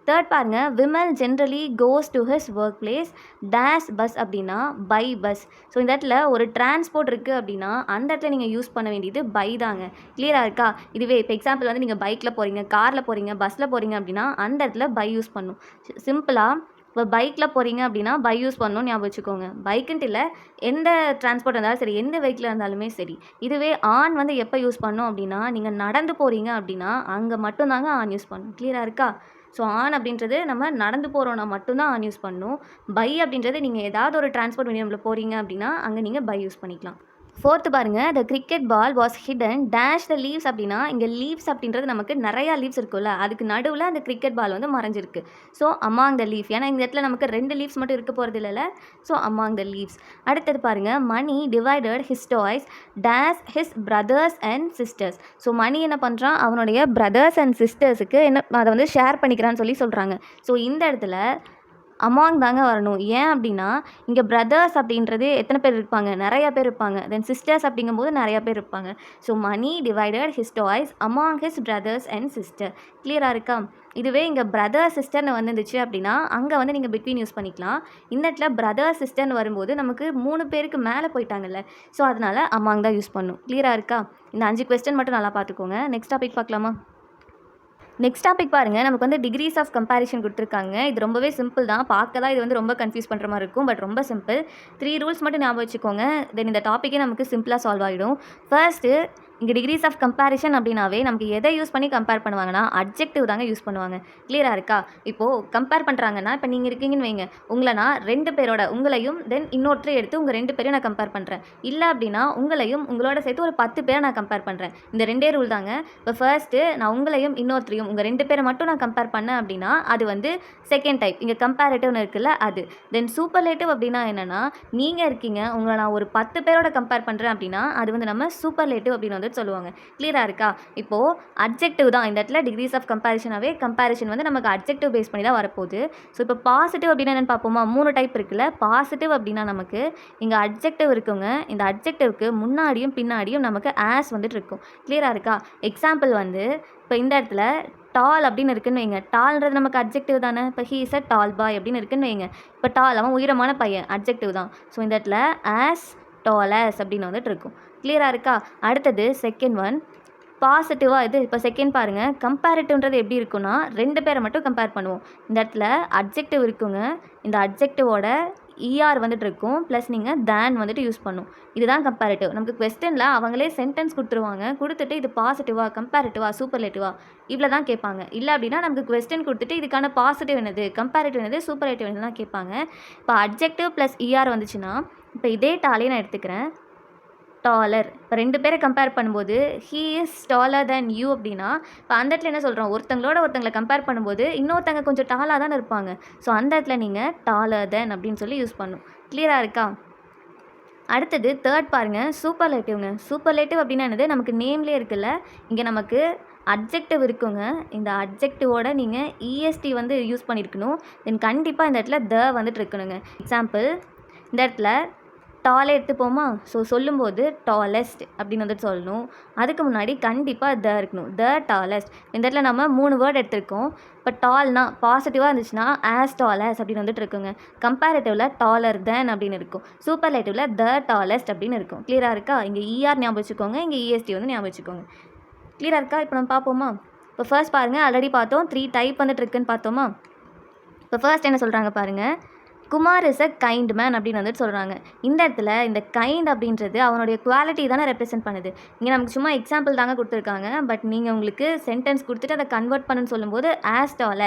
Speaker 1: தேர்ட் பாருங்க. Vimal generally goes to his work place dash bus அப்படின்னா பை பஸ். ஸோ இந்த இடத்துல ஒரு டிரான்ஸ்போர்ட் இருக்குது அப்படின்னா அந்த இடத்துல நீங்கள் யூஸ் பண்ண வேண்டியது பை தாங்க. கிளியராக இருக்கா? இதுவே இப்போ எக்ஸாம்பிள் வந்து நீங்கள் பைக்கில் போகிறீங்க, காரில் போகிறீங்க, பஸ்ஸில் போகிறீங்க அப்படின்னா அந்த இடத்துல பை யூஸ் பண்ணணும். சிம்பிளாக இப்போ பைக்கில் போகிறீங்க அப்படின்னா பை யூஸ் பண்ணணும்னு ஞாபகம் வச்சுக்கோங்க. பைக்குன்ட்டு இல்லை, எந்த டிரான்ஸ்போர்ட் இருந்தாலும் சரி, எந்த வெஹிக்கிள் இருந்தாலுமே சரி. இதுவே ஆன் வந்து எப்போ யூஸ் பண்ணணும் அப்படின்னா, நீங்கள் நடந்து போகிறீங்க அப்படின்னா அங்கே மட்டும்தாங்க ஆன் யூஸ் பண்ணணும். கிளியராக இருக்கா? ஸோ ஆன் அப்படின்றது நம்ம நடந்து போகிறோன்னா மட்டும்தான் ஆன் யூஸ் பண்ணணும். பை அப்படின்றது நீங்கள் ஏதாவது ஒரு டிரான்ஸ்போர்ட் மீடியமில் போகிறீங்க அப்படின்னா அங்கே நீங்கள் பை யூஸ் பண்ணிக்கலாம். ஃபோர்த்து பாருங்கள். The cricket ball was hidden dash the leaves அப்படின்னா இங்கே லீவ்ஸ் அப்படின்றது நமக்கு நிறையா லீவ்ஸ் இருக்குல்ல, அதுக்கு நடுவில் அந்த கிரிக்கெட் பால் வந்து மறைஞ்சிருக்கு. So among the leaf. ஏன்னா இந்த இடத்துல நமக்கு 2 லீவ்ஸ் மட்டும் இருக்க போகிறது இல்லைல்ல. So among the leaves. அடுத்தது பாருங்கள். Mani divided his toys dash his brothers and sisters. So Mani என்ன பண்ணுறான்? அவனுடைய பிரதர்ஸ் அண்ட் சிஸ்டர்ஸுக்கு என்ன அதை வந்து ஷேர் பண்ணிக்கிறான்னு சொல்கிறாங்க. ஸோ இந்த இடத்துல அமாங் தாங்க வரணும். ஏன் அப்படின்னா இங்கே பிரதர்ஸ் அப்படின்றது எத்தனை பேர் இருப்பாங்க? நிறையா பேர் இருப்பாங்க. தென் சிஸ்டர்ஸ் அப்படிங்கும்போது நிறையா பேர் இருப்பாங்க. So Mani divided his toys among his brothers and sister. கிளியராக இருக்கா? இதுவே இங்கே பிரதர் சிஸ்டர்னு வந்துருந்துச்சு அப்படின்னா அங்கே வந்து நீங்கள் பிட்வீன் யூஸ் பண்ணிக்கலாம். இந்த இடத்துல பிரதர் சிஸ்டர்னு வரும்போது நமக்கு 3 பேருக்கு மேலே போயிட்டாங்கல்ல. ஸோ அதனால் அமாங் தான் யூஸ் பண்ணணும். கிளியராக இருக்கா? இந்த 5 கொஸ்டின் மட்டும் நல்லா பார்த்துக்கோங்க. நெக்ஸ்ட் டாபிக் பார்க்கலாமா? நெக்ஸ்ட் டாபிக் பாருங்கள். நமக்கு வந்து டிகிரிஸ் ஆஃப் கம்பேரிஷன் கொடுத்துருக்காங்க. இது ரொம்பவே சிம்பிள் தான். பார்க்க தான் இது வந்து ரொம்ப கன்ஃபியூஸ் பண்ணுற மாதிரி இருக்கும். பட் ரொம்ப சிம்பிள். 3 ரூல்ஸ் மட்டும் ஞாபகம் வச்சுக்கோங்க. தென் இந்த டாப்பிக்கே நமக்கு சிம்பிளாக சால்வ் ஆகிடும். ஃபர்ஸ்ட்டு இங்கே டிகிரிஸ் ஆஃப் கம்பேரிஷன் அப்படின்னாவே நமக்கு எதை யூஸ் பண்ணி கம்பேர் பண்ணுவாங்கன்னா அட்ஜெக்டிவ் தாங்க யூஸ் பண்ணுவாங்க. கிளியராக இருக்கா? இப்போது கம்பேர் பண்ணுறாங்கன்னா இப்போ நீங்கள் இருக்கீங்கன்னு வைங்க, உங்களை நான் 2 பேரோட உங்களையும் தென் இன்னொருத்தரை எடுத்து உங்கள் 2 பேரையும் நான் கம்பேர் பண்ணுறேன். இல்லை அப்படின்னா உங்களையும் உங்களோட சேர்த்து ஒரு 10 பேரை நான் கம்பேர் பண்ணுறேன். இந்த 2 ரூல் தாங்க. இப்போ ஃபர்ஸ்ட்டு நான் உங்களையும் இன்னொருத்தரையும் உங்கள் 2 பேரை மட்டும் நான் கம்பேர் பண்ணேன் அப்படின்னா அது வந்து செகண்ட் டைப். இங்கே கம்பேரிட்டிவ்னு இருக்குல்ல அது. தென் சூப்பர்லேட்டிவ் அப்படின்னா என்னென்னா நீங்கள் இருக்கீங்க, உங்களை நான் ஒரு 10 பேரோட கம்பேர் பண்ணுறேன் அப்படின்னா அது வந்து நம்ம சூப்பர்லேட்டிவ் அப்படின்னு வந்து சொல்லுவாங்க. கிளியராக இருக்கா? இப்போது அட்ஜெக்டிவ் தான் இந்த இடத்துல டிகிரிஸ் ஆஃப் கம்பேரிஷனாகவே கம்பேரிஷன் வந்து நமக்கு அட்ஜெக்டிவ் பேஸ் பண்ணி தான் வரப்போகுது. ஸோ இப்போ பாசிட்டிவ் அப்படின்னா என்னென்னு பார்ப்போமா? 3 டைப் இருக்குல்ல. பாசிட்டிவ் அப்படின்னா நமக்கு இங்கே அட்ஜெக்டிவ் இருக்குங்க. இந்த அட்ஜெக்டிவ்க்கு முன்னாடியும் பின்னாடியும் நமக்கு ஆஸ் வந்துட்டு இருக்கும். கிளியராக இருக்கா? எக்ஸாம்பிள் வந்து இப்போ இந்த இடத்துல டால் அப்படின்னு இருக்குன்னு வைங்க. டால்ன்றது நமக்கு அட்ஜெக்டிவ் தானே. இப்போ ஹீ இஸ் அ டால் பாய் அப்படின்னு இருக்குன்னு வைங்க. இப்போ டால் அவன் உயரமான பையன் அட்ஜெக்டிவ் தான். ஸோ இந்த இடத்துல ஆஸ் டால் ஆஸ் அப்படின்னு வந்துட்டு இருக்கும். கிளியராக இருக்கா? அடுத்தது செகண்ட் ஒன் பாசிட்டிவாக இது. இப்போ செகண்ட் பாருங்கள், கம்பேரிட்டிவ்ன்றது எப்படி இருக்குன்னா 2 பேரை மட்டும் கம்பேர் பண்ணுவோம். இந்த இடத்துல அட்ஜெக்டிவ் இருக்குங்க. இந்த அட்ஜெக்டிவோட இஆர் வந்துட்டு இருக்கும், ப்ளஸ் நீங்கள் தேன் வந்துட்டு யூஸ் பண்ணும். இதுதான் கம்பேரிட்டிவ். நமக்கு கொஸ்டினில் அவங்களே சென்டென்ஸ் கொடுத்துருவாங்க. கொடுத்துட்டு இது பாசிட்டிவா கம்பேரிட்டிவா சூப்பர்லேட்டிவா இவ்வளோ தான் கேட்பாங்க. இல்லை அப்படின்னா நமக்கு கொஸ்டின் கொடுத்துட்டு இதுக்கான பாசிட்டிவ் என்னது, கம்பேரிட்டிவ் என்னது, சூப்பர்லேட்டிவ் என்னது தான் கேட்பாங்க. இப்போ அட்ஜெக்டிவ் ப்ளஸ் இஆர் வந்துச்சுன்னா இப்போ இதே டாலே நான் எடுத்துக்கிறேன். டாலர். இப்போ 2 பேரை கம்பேர் பண்ணும்போது he is taller then you அப்படின்னா இப்போ அந்த இடத்துல என்ன சொல்கிறோம், ஒருத்தங்களோட ஒருத்தங்களை கம்பேர் பண்ணும்போது இன்னொருத்தங்க கொஞ்சம் டாலாக தானே இருப்பாங்க. ஸோ அந்த இடத்துல நீங்கள் டாலர் தென் அப்படின்னு சொல்லி யூஸ் பண்ணும். கிளியராக இருக்கா? அடுத்தது தேர்ட் பாருங்கள், சூப்பர்லேட்டிவ்ங்க. சூப்பர்லேட்டிவ் அப்படின்னா என்னது, நமக்கு நேம்லேயே இருக்குல்ல. இங்கே நமக்கு அட்ஜெக்டிவ் இருக்குங்க. இந்த அட்ஜெக்டிவோட நீங்கள் இஎஸ்டி வந்து யூஸ் பண்ணியிருக்கணும். தென் கண்டிப்பாக இந்த இடத்துல த வந்துட்டு இருக்கணுங்க. எக்ஸாம்பிள் இந்த இடத்துல டாலே எடுத்துப்போமா? ஸோ சொல்லும்போது டாலஸ்ட் அப்படின்னு வந்துட்டு சொல்லணும். அதுக்கு முன்னாடி கண்டிப்பாக த இருக்கணும். த டாலஸ்ட். இந்த இடத்துல நம்ம 3 வேர்ட் எடுத்திருக்கோம். இப்போ டால்னா பாசிட்டிவாக இருந்துச்சுன்னா ஆஸ் டாலஸ் அப்படின்னு வந்துட்டு இருக்குங்க. கம்பேரிட்டிவில் டாலர் தென் அப்படின்னு இருக்கும். சூப்பர்லேட்டிவில் த டாலஸ்ட் அப்படின்னு இருக்கும். கிளியராக இருக்கா? இங்கே இஆர் ஞாபகம் வச்சுக்கோங்க, இங்கே இஎஸ்டி வந்து ஞாபகம் வச்சுக்கோங்க. கிளியராக இருக்கா? இப்போ நம்ம பார்ப்போமா? இப்போ ஃபர்ஸ்ட் பாருங்கள், ஆல்ரெடி பார்த்தோம் 3 டைப் வந்துட்டு இருக்குன்னு பார்த்தோமா? இப்போ ஃபர்ஸ்ட் என்ன சொல்கிறாங்க பாருங்கள், Kumar is a kind man அப்படின்னு வந்துட்டு சொல்கிறாங்க. இந்த இடத்துல இந்த கைண்ட் அப்படின்றது அவனுடைய குவாலிட்டி தானே ரெப்ரசென்ட் பண்ணுது. இங்கே நமக்கு சும்மா எக்ஸாம்பிள் தாங்க கொடுத்துருக்காங்க. பட் நீங்கள் உங்களுக்கு சென்டென்ஸ் கொடுத்துட்டு அதை கன்வெர்ட் பண்ணுன்னு சொல்லும்போது as tall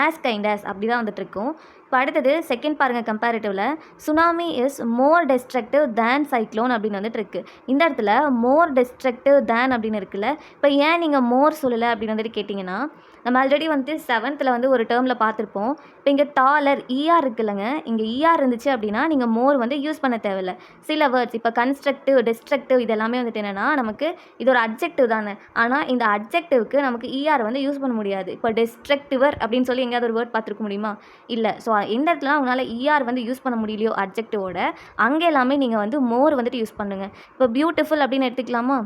Speaker 1: as kind as அப்படி தான் வந்துட்டு இருக்கும். இப்போ அடுத்தது செகண்ட் பாருங்கள், கம்பேரிட்டிவில் tsunami is more destructive than cyclone அப்படின்னு வந்துட்டு இருக்குது. இந்த இடத்துல மோர் டெஸ்ட்ரக்டிவ் தேன் அப்படின்னு இருக்குல்ல. இப்போ ஏன் நீங்கள் மோர் சொல்லலை அப்படின்னு வந்துட்டு கேட்டிங்கன்னா, நம்ம ஆல்ரெடி வந்து 7th வந்து ஒரு டேர்மில் பார்த்துருப்போம். இப்போ இங்கே டாலர் இஆர் இருக்குல்லங்க. இங்கே இஆர் இருந்துச்சு அப்படின்னா நீங்கள் மோர் வந்து யூஸ் பண்ண தேவையில்லை. சில வேர்ட்ஸ் இப்போ கன்ஸ்ட்ரக்டிவ் டெஸ்ட்ரக்டிவ் இதெல்லாமே வந்துட்டு என்னென்னா நமக்கு இது ஒரு அட்ஜெக்டிவ் தானே. ஆனால் இந்த அட்ஜெக்டிவ்க்கு நமக்கு இஆர் வந்து யூஸ் பண்ண முடியாது. இப்போ டெஸ்ட்ரக்டிவர் அப்படின்னு சொல்லி எங்கேயாவது ஒரு வேர்ட் பார்த்துருக்க முடியுமா? இல்லை. ஸோ எந்த இடத்துல உங்களால் இஆர் வந்து யூஸ் பண்ண முடியலையோ அட்ஜெக்டிவோட, அங்கே எல்லாமே நீங்கள் வந்து மோர் வந்துட்டு யூஸ் பண்ணுங்கள். இப்போ பியூட்டிஃபுல் அப்படின்னு எடுத்துக்கலாமா?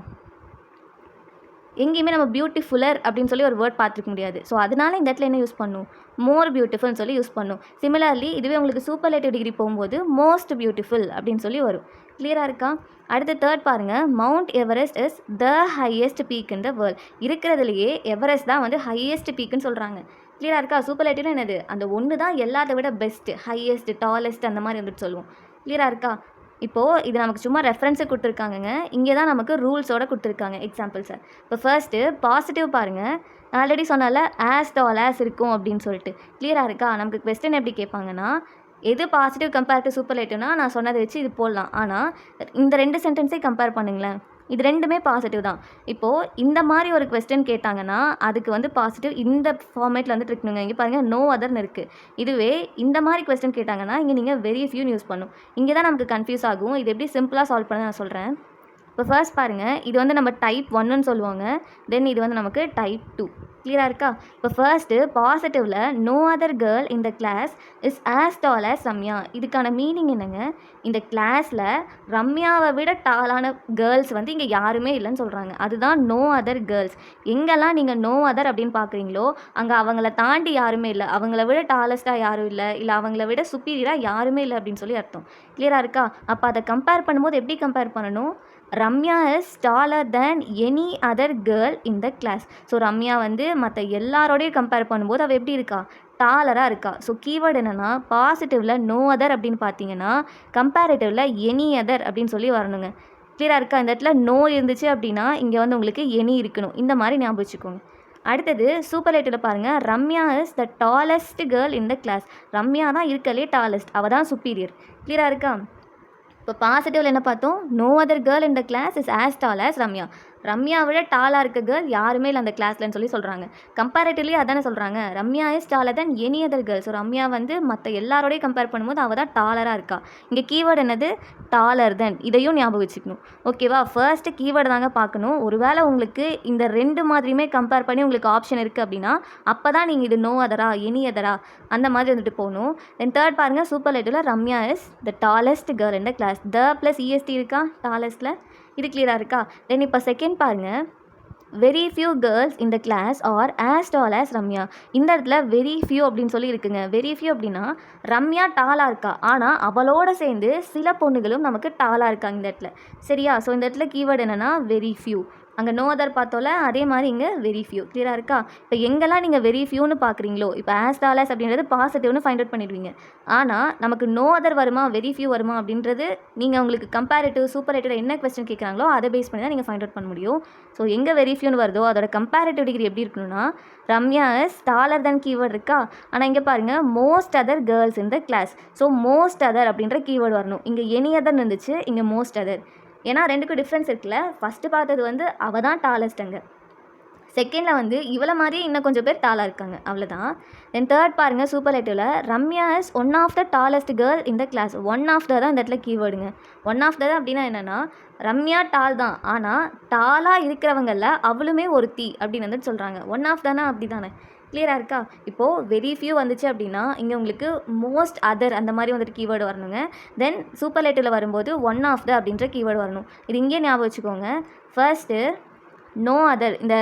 Speaker 1: எங்கேயுமே நம்ம பியூட்டிஃபுல்லர் அப்படின்னு சொல்லி ஒரு வேர்ட் பார்த்துருக்க முடியாது. ஸோ அதனால இந்த இடத்துல என்ன யூஸ் பண்ணும், மோர் பியூட்டிஃபுல்னு சொல்லி யூஸ் பண்ணும். சிமிலர்லி இதுவே உங்களுக்கு சூப்பர்லேட்டிவ் டிகிரி போகும்போது மோஸ்ட் பியூட்டிஃபுல் அப்படின்னு சொல்லி வரும். கிளியராக இருக்கா? அடுத்து தேர்ட் பாருங்கள், mount Everest is the highest peak in the world. இருக்கிறதுலையே எவரெஸ்ட் தான் வந்து ஹையஸ்ட் பீக்குன்னு சொல்கிறாங்க. கிளியராக இருக்கா? சூப்பர்லேட்டிவ்னா என்னது, அந்த ஒன்று தான் எல்லாத்தை விட பெஸ்ட்டு, ஹையஸ்ட், டாலஸ்ட் அந்த மாதிரி வந்துட்டு சொல்லுவோம். கிளியராக இருக்கா? இப்போது இது நமக்கு சும்மா ரெஃபரன்ஸுக்கு கொடுத்துருக்காங்கங்க. இங்கே தான் நமக்கு ரூல்ஸோடு கொடுத்துருக்காங்க எக்ஸாம்பிள்ஸை. இப்போ ஃபர்ஸ்ட்டு பாசிட்டிவ் பாருங்கள். ஆல்ரெடி சொன்னால ஆஸ் டால் ஆஸ் இருக்கும் அப்படின்னு சொல்லிட்டு. கிளியராக இருக்கா? நமக்கு கொஸ்டின் எப்படி கேட்பாங்கன்னா, எது பாசிட்டிவ் கம்பேர் டு சூப்பர்லேட்டிவ்னா நான் சொன்னதை வச்சு இது போடலாம். ஆனால் இந்த 2 சென்டென்ஸே கம்பேர் பண்ணுங்களேன். இது 2மே பாசிட்டிவ் தான். இப்போது இந்த மாதிரி ஒரு கொஸ்டின் கேட்டாங்கன்னா அதுக்கு வந்து பாசிட்டிவ் இந்த ஃபார்மேட்டில் வந்துட்டு இருக்கணுங்க. இங்கே பாருங்கள் நோ அதர்னு இருக்குது. இதுவே இந்த மாதிரி கொஸ்டின் கேட்டாங்கன்னா இங்கே நீங்கள் வெரி ஃபியூன்னு யூஸ் பண்ணும். இங்கே தான் நமக்கு கன்ஃபியூஸ் ஆகும். இது எப்படி சிம்பிளாக சால்வ் பண்ண நான் சொல்கிறேன். இப்போ ஃபர்ஸ்ட் பாருங்கள், இது வந்து நம்ம டைப் 1ன்னு சொல்லுவாங்க. தென் இது வந்து நமக்கு டைப் 2. கிளியராக இருக்கா? இப்போ ஃபர்ஸ்ட்டு பாசிட்டிவில் நோ அதர் கேர்ள் இந்த class is as tall as Ramya. இதுக்கான மீனிங் என்னங்க, இந்த கிளாஸில் ரம்யாவை விட டாலான கேர்ள்ஸ் வந்து இங்கே யாருமே இல்லைன்னு சொல்கிறாங்க. அதுதான் நோ அதர் கேர்ள்ஸ். எங்கெல்லாம் நீங்கள் நோ அதர் அப்படின்னு பார்க்குறீங்களோ அங்கே அவங்கள தாண்டி யாருமே இல்லை, அவங்கள விட டாலஸ்ட்டாக யாரும் இல்லை, இல்லை அவங்கள விட சுப்பீரியராக யாருமே இல்லை அப்படின்னு சொல்லி அர்த்தம். கிளியராக இருக்கா? அப்போ அதை கம்பேர் பண்ணும்போது எப்படி கம்பேர் பண்ணணும், Ramya is taller than any other girl in the class. So Ramya வந்து மற்ற எல்லாரோடையும் கம்பேர் பண்ணும்போது அவள் எப்படி இருக்கா, டாலராக இருக்கா. ஸோ கீவேர்டு என்னென்னா பாசிட்டிவில் நோ அதர் அப்படின்னு பார்த்தீங்கன்னா கம்பேரிட்டிவில் எனி அதர் அப்படின்னு சொல்லி வரணுங்க. கிளியராக இருக்கா? இந்த இடத்துல நோ இருந்துச்சு அப்படின்னா இங்கே வந்து உங்களுக்கு எனி இருக்கணும். இந்த மாதிரி ஞாபகம் வச்சுக்கோங்க. அடுத்தது சூப்பர்லேட்டிவ்ல பாருங்கள், Ramya is the tallest girl in the class. Ramya தான் இருக்கலே டாலஸ்ட், அவள் தான் சுப்பீரியர். கிளியராக இருக்கா? இப்போ பாசிட்டிவ்ல என்ன பார்த்தோம்? No other girl in the class is as tall as Ramya. Ramya விட டாலாக இருக்க கேர்ள் யாருமே இல்லை அந்த கிளாஸ்லன்னு சொல்லி சொல்கிறாங்க. கம்பேரிட்டிவ்லி அதானே சொல்கிறாங்க, Ramya is taller then any other girl. So Ramya வந்து மற்ற எல்லாரோடையும் கம்பேர் பண்ணும்போது அவள் தான் டாலராக இருக்கா. இங்கே கீவேர்டு என்னது? டாலர் தென். இதையும் ஞாபகம் வச்சுக்கணும். ஓகேவா? ஃபர்ஸ்ட்டு கீவேர்டு தாங்க பார்க்கணும். ஒருவேளை உங்களுக்கு இந்த ரெண்டு மாதிரியுமே கம்பேர் பண்ணி உங்களுக்கு ஆப்ஷன் இருக்குது அப்படின்னா அப்போ தான் நீங்கள் இது நோ அதரா எனி அதரா அந்த மாதிரி வந்துட்டு போகணும். தென் தேர்ட் பாருங்கள், சூப்பர்லேட்டிவ்ல Ramya is the tallest girl in the class. The plus EST இருக்கா டாலஸ்ட்டில்? இது கிளியராக இருக்கா? தென் இப்போ செகண்ட் பாருங்கள், வெரி ஃபியூ கேர்ள்ஸ் இந்த class are as tall as Ramya. இந்த இடத்துல வெரி ஃபியூ அப்படின்னு சொல்லி இருக்குங்க. வெரி ஃபியூ அப்படின்னா ரம்யா டாலாக இருக்கா, ஆனால் அவளோட சேர்ந்து சில பொண்ணுகளும் நமக்கு டாலாக இருக்காங்க இந்த இடத்துல. சரியா? ஸோ இந்த இடத்துல கீவேர்டு என்னென்னா வெரி ஃபியூ. அங்கே நோ அதர் பார்த்தோம்ல, அதே மாதிரி இங்கே வெரி ஃபியூ. கிளியராக இருக்கா? இப்போ எங்கெல்லாம் நீங்கள் வெரி ஃபியூன்னு பார்க்குறீங்களோ, இப்போ ஆஸ் டால் ஆஸ் அப்படின்றது பாசிட்டிவ்னு ஃபைண்ட் அவுட் பண்ணிடுவீங்க. ஆனால் நமக்கு நோ அதர் வருமா வெரி ஃபியூ வருமா அப்படின்றது நீங்கள் உங்களுக்கு கம்பேரிட்டிவ் சூப்பர்லேட்டிவ் என்ன கொஸ்டின் கேட்குறாங்களோ அதை பேஸ் பண்ணி தான் நீங்கள் ஃபைண்ட் அவுட் பண்ண முடியும். ஸோ எங்கே வெரி ஃபியூன்னு வருதோ அதோட கம்பேரிட்டிவ் டிகிரி எப்படி இருக்கணும்னா Ramya is taller than keyword இருக்கா. ஆனால் இங்கே பாருங்கள், most other girls in the class. So most other அப்படின்ற கீவேர்டு வரணும். இங்கே எனி அதர் இருந்துச்சு, இங்கே மோஸ்ட் அதர். ஏன்னா ரெண்டுக்கும் டிஃப்ரென்ஸ் இருக்குல்ல. ஃபஸ்ட்டு பார்த்தது வந்து அவள் தான் டாலஸ்ட்டுங்க. செகண்டில் வந்து இவளை மாதிரியே இன்னும் கொஞ்சம் பேர் டாலாக இருக்காங்க, அவ்வளோதான். தென் தேர்ட் பாருங்கள், சூப்பர்லேட்டிவ்ல Ramya is one of the tallest girl இந்த கிளாஸ். ஒன் ஆஃப் த தான் இந்த இடத்துல கீவேர்டுங்க. ஒன் ஆஃப் த அப்படின்னா என்னென்னா ரம்யா டால் தான், ஆனால் டாலாக இருக்கிறவங்களில் அவளுமே ஒருத்தி அப்படின்னு வந்துட்டு சொல்கிறாங்க. ஒன் ஆஃப் தானே, அப்படி தானே? கிளியராக இருக்கா? இப்போது வெரி ஃபியூ வந்துச்சு அப்படின்னா இங்கே உங்களுக்கு மோஸ்ட் அதர் அந்த மாதிரி வந்துட்டு கீவேர்டு வரணுங்க. தென் சூப்பர்லேட்டிவ்ல வரும்போது ஒன் ஆஃப் த அப்படின்ற கீவேர்டு வரணும். இது இங்கே ஞாபகம் வச்சுக்கோங்க. ஃபர்ஸ்ட்டு நோ அதர், இந்த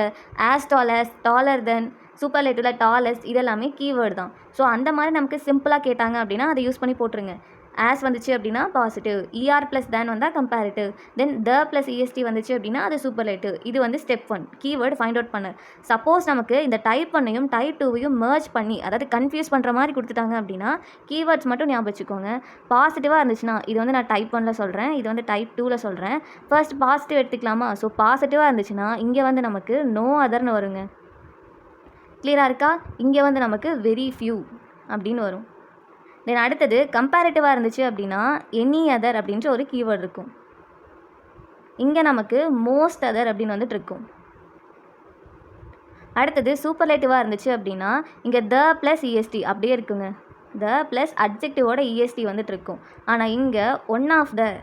Speaker 1: ஆஸ் டால் ஆஸ், டாலர் தென், சூப்பர்லேட்டிவ்ல டாலஸ்ட், இதெல்லாமே கீவேர்டு தான். ஸோ அந்த மாதிரி நமக்கு சிம்பிளாக கேட்டாங்க அப்படின்னா அதை யூஸ் பண்ணி போட்டுருங்க. ஆஸ் வந்துச்சு அப்படின்னா பாசிட்டிவ், இஆர் ப்ளஸ் தேன் வந்தால் கம்பேரிட்டிவ், தென் த ப்ளஸ் இஎஸ்டி வந்துச்சு அப்படின்னா அது சூப்பர்லேட்டிவ். இது வந்து ஸ்டெப் 1 கீவேர்டு ஃபைண்ட் அவுட் பண்ணு. சப்போஸ் நமக்கு இந்த டைப் 1ஐயும் டைப் 2வையும் மர்ஜ் பண்ணி, அதாவது கன்ஃபியூஸ் பண்ணுற மாதிரி கொடுத்துட்டாங்க அப்படின்னா கீவேர்ட்ஸ் மட்டும் ஞாபகம் வச்சுக்கோங்க. பாசிட்டிவாக இருந்துச்சுன்னா இது வந்து நான் டைப் 1ல் சொல்கிறேன், இது வந்து டைப் 2ல் சொல்கிறேன். ஃபர்ஸ்ட் பாசிட்டிவ் எடுத்துக்கலாமா? ஸோ பாசிட்டிவாக இருந்துச்சுன்னா இங்கே வந்து நமக்கு நோ அதர்னு வருங்க. கிளியராக இருக்கா? இங்கே வந்து நமக்கு வெரி ஃபியூ அப்படின்னு வரும். தென் அடுத்தது கம்பேரிட்டிவாக இருந்துச்சு அப்படின்னா எனி அதர் அப்படின்ற ஒரு கீவேர்டு இருக்கும். இங்கே நமக்கு மோஸ்ட் அதர் அப்படின்னு வந்துட்டு இருக்கும். அடுத்தது சூப்பர்லேட்டிவாக இருந்துச்சு அப்படின்னா இங்கே த ப்ளஸ் இஎஸ்டி அப்படியே இருக்குங்க. த ப்ளஸ் அட்ஜெக்டிவோட இஎஸ்டி வந்துட்டு இருக்கும். ஆனால் இங்கே ஒன் ஆஃப் த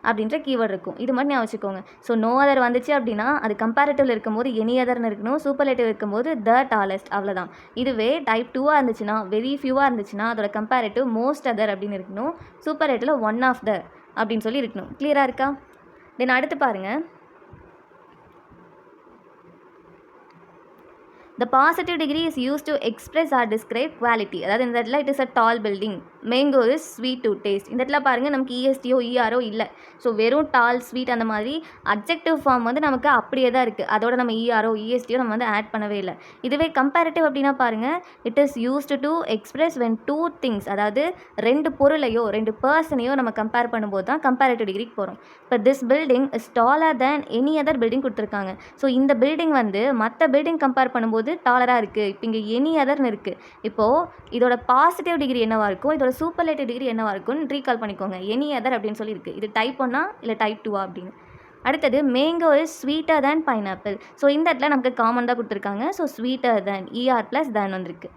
Speaker 1: அப்படின்ற கீவேர்டு இருக்கும். இது மட்டும் ஞாபகம் வச்சுக்கோங்க. ஸோ நோ அதர் வந்துச்சு அப்படின்னா அது கம்பேரிட்டிவ்ல இருக்கும்போது எனி அதர்னு இருக்கணும், சூப்பர்லேட்டிவ் இருக்கும்போது த டாலஸ்ட், அவ்வளோதான். இதுவே டைப் 2வாக இருந்துச்சுன்னா வெரி ஃபியூவாக இருந்துச்சுன்னா அதோட கம்பேரிட்டிவ் மோஸ்ட் அதர் அப்படின்னு இருக்கணும், சூப்பர்லேட்டிவ்ல ஒன் ஆஃப் த அப்படின்னு சொல்லி இருக்கணும். கிளியராக இருக்கா? தென் அடுத்து பாருங்கள், the positive degree is used to express or describe quality. அதாவது இந்த இடத்துல it is a tall building, mango is sweet to taste. இந்த இடத்துல பாருங்கள் நமக்கு இஎஸ்டியோ இஆரோ இல்லை. ஸோ வெறும் டால் ஸ்வீட் அந்த மாதிரி அப்ஜெக்டிவ் ஃபார்ம் வந்து நமக்கு அப்படியே தான் இருக்குது. அதோட நம்ம இஆரோ இஎஸ்டியோ நம்ம வந்து ஆட் பண்ணவே இல்லை. இதுவே கம்பேரிட்டிவ் அப்படின்னா பாருங்கள், it is used to express when two things, அதாவது ரெண்டு பொருளையோ ரெண்டு பர்சனையோ நம்ம கம்பேர் பண்ணும்போது தான் கம்பேரிட்டிவ் டிகிரிக்கு போகிறோம். இப்போ this building is taller than any other building கொடுத்துருக்காங்க. ஸோ இந்த பில்டிங் வந்து மற்ற பில்டிங் கம்பேர் பண்ணும்போது டாலராக இருக்குது. இப்போ இங்கே எனி அதர்னு இருக்குது. இப்போது இதோட பாசிட்டிவ் டிகிரி என்னவாக இருக்கும், இதோட சூப்பர்லேட்டிவ் டிகிரி என்னவாக இருக்கும்னு ரீகால் பண்ணிக்கோங்க. எனி அதர் அப்படின்னு சொல்லி இருக்குது. இது டைப் 1 இல்லை டைப் 2 அப்படின்னு. அடுத்தது mango is sweeter than pineapple. So இந்த இடத்துல நமக்கு காமன் தான் கொடுத்துருக்காங்க. So sweeter than ER plus than வந்திருக்கு.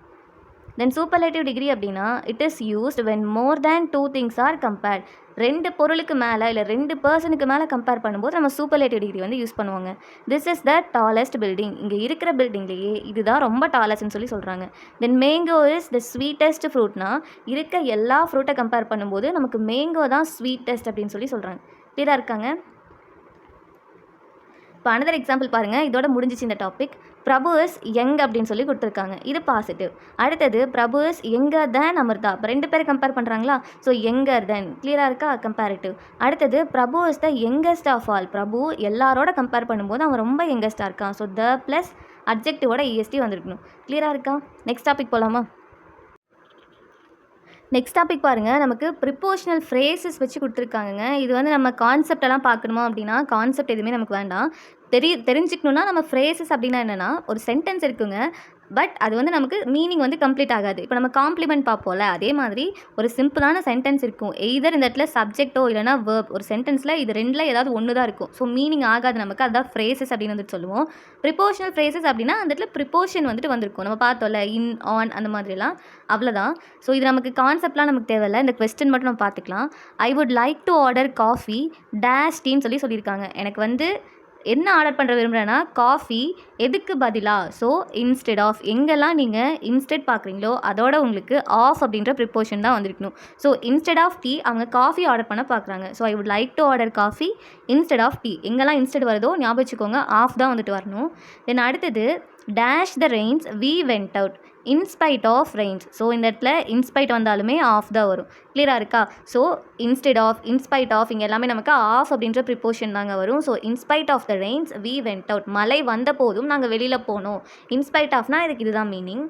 Speaker 1: தென் சூப்பர்லேட்டிவ் டிகிரி அப்படின்னா it is used when more than two things are compared. ரெண்டு பொருளுக்கு மேலே இல்லை ரெண்டு பர்சனுக்கு மேலே கம்பேர் பண்ணும்போது நம்ம சூப்பர்லேட்டிவ் டிகிரி வந்து யூஸ் பண்ணுவாங்க. This is the tallest building. இங்கே இருக்கிற பில்டிங்லேயே இதுதான் ரொம்ப டாலஸ்ட்னு சொல்லி சொல்கிறாங்க. தென் மேங்கோ இஸ் த ஸ்வீட்டஸ்ட் ஃப்ரூட்னா இருக்க எல்லா ஃப்ரூட்டை கம்பேர் பண்ணும்போது நமக்கு மேங்கோ தான் ஸ்வீட்டஸ்ட் அப்படின்னு சொல்லி சொல்கிறாங்க. கிளியராக இருக்காங்க? இப்போ அனதர் எக்ஸாம்பிள் பாருங்கள், இதோட முடிஞ்சிச்சு இந்த டாபிக். பிரபு இஸ் யங் அப்படின்னு சொல்லி கொடுத்துருக்காங்க. இது பாசிட்டிவ். அடுத்தது Prabhu is younger than Amrita. இப்போ ரெண்டு பேரை கம்பேர் பண்ணுறாங்களா? So younger than. கிளியராக இருக்கா? கம்பேரிட்டிவ். அடுத்தது Prabhu is the youngest of all. Prabhu எல்லாரோட கம்பேர் பண்ணும்போது அவன் ரொம்ப யங்கஸ்ட்டாக இருக்கான். ஸோ த ப்ளஸ் அட்ஜெக்டிவோட இஎஸ்டி வந்திருக்கணும். கிளியராக இருக்கா? நெக்ஸ்ட் டாபிக் போகலாமா? நெக்ஸ்ட் டாபிக் பாருங்கள், நமக்கு ப்ரிப்போஷனல் ஃப்ரேசஸ் வச்சு கொடுத்துருக்காங்கங்க. இது வந்து நம்ம கான்செப்டெல்லாம் பார்க்கணுமா அப்படின்னா, கான்செப்ட் எதுவுமே நமக்கு வேண்டாம். தெரிஞ்சுக்கணுன்னா நம்ம ஃப்ரேசஸ் அப்படின்னா என்னென்னா, ஒரு சென்டென்ஸ் இருக்குங்க. பட் அது வந்து நமக்கு மீனிங் வந்து கம்ப்ளீட் ஆகாது. இப்போ நம்ம காம்ப்ளிமெண்ட் பார்ப்போம்ல, அதே மாதிரி ஒரு சிம்பிளான சென்டென்ஸ் இருக்கும். எய்தர் இந்த இடத்துல சப்ஜெக்ட்டோ இல்லைனா வெர்ப். ஒரு சென்டென்ஸில் இது ரெண்டில் ஏதாவது ஒன்று தான் இருக்கும். ஸோ மீனிங் ஆகாது நமக்கு. அதுதான் ஃப்ரேசஸ் அப்படின்னு வந்துட்டு சொல்லுவோம். ப்ரிப்போஷனல் ஃப்ரேசஸ் அப்படின்னா அந்த இடத்துல ப்ரிப்போஷன் வந்துட்டு வந்திருக்கும். நம்ம பார்த்தோம்ல, இன், ஆன் அந்த மாதிரிலாம். அவ்வளோதான். ஸோ இது நமக்கு கான்செப்ட்லாம் நமக்கு தேவையில்ல. இந்த கொஸ்டின் மட்டும் நம்ம பார்த்துக்கலாம். ஐ would like to order coffee dash டீன்னு சொல்லியிருக்காங்க. எனக்கு வந்து என்ன ஆர்டர் பண்ணுற விரும்புகிறேன்னா, காஃபி எதுக்கு பதிலாக. So instead of. எங்கெல்லாம் நீங்கள் இன்ஸ்டெட் பார்க்குறீங்களோ அதோட உங்களுக்கு ஆஃப் அப்படின்ற ப்ரிப்போஷன் தான் வந்திருக்கணும். ஸோ இன்ஸ்டெட் ஆஃப் டீ அவங்க காஃபி ஆர்டர் பண்ண பார்க்குறாங்க. So I would like to order coffee instead of tea. எங்கெல்லாம் இன்ஸ்டெட் வருதோ ஞாபகம் வச்சுக்கோங்க, ஆஃப் தான் வந்துட்டு வரணும். தென் அடுத்தது dash the rains we went out in spite of rains. So இந்த இடத்துல இன்ஸ்பைட் வந்தாலுமே ஆஃப் தான் வரும். கிளியராக இருக்கா? So instead of, in spite of இங்கே எல்லாமே நமக்கு ஆஃப் அப்படின்ற ப்ரிப்போஷன் தாங்க வரும். So in spite of the rains we went out. மழை வந்த போதும் நாங்கள் வெளியில் போனோம். இன்ஸ்பைட் ஆஃப்னா இதுக்கு இதுதான் மீனிங்.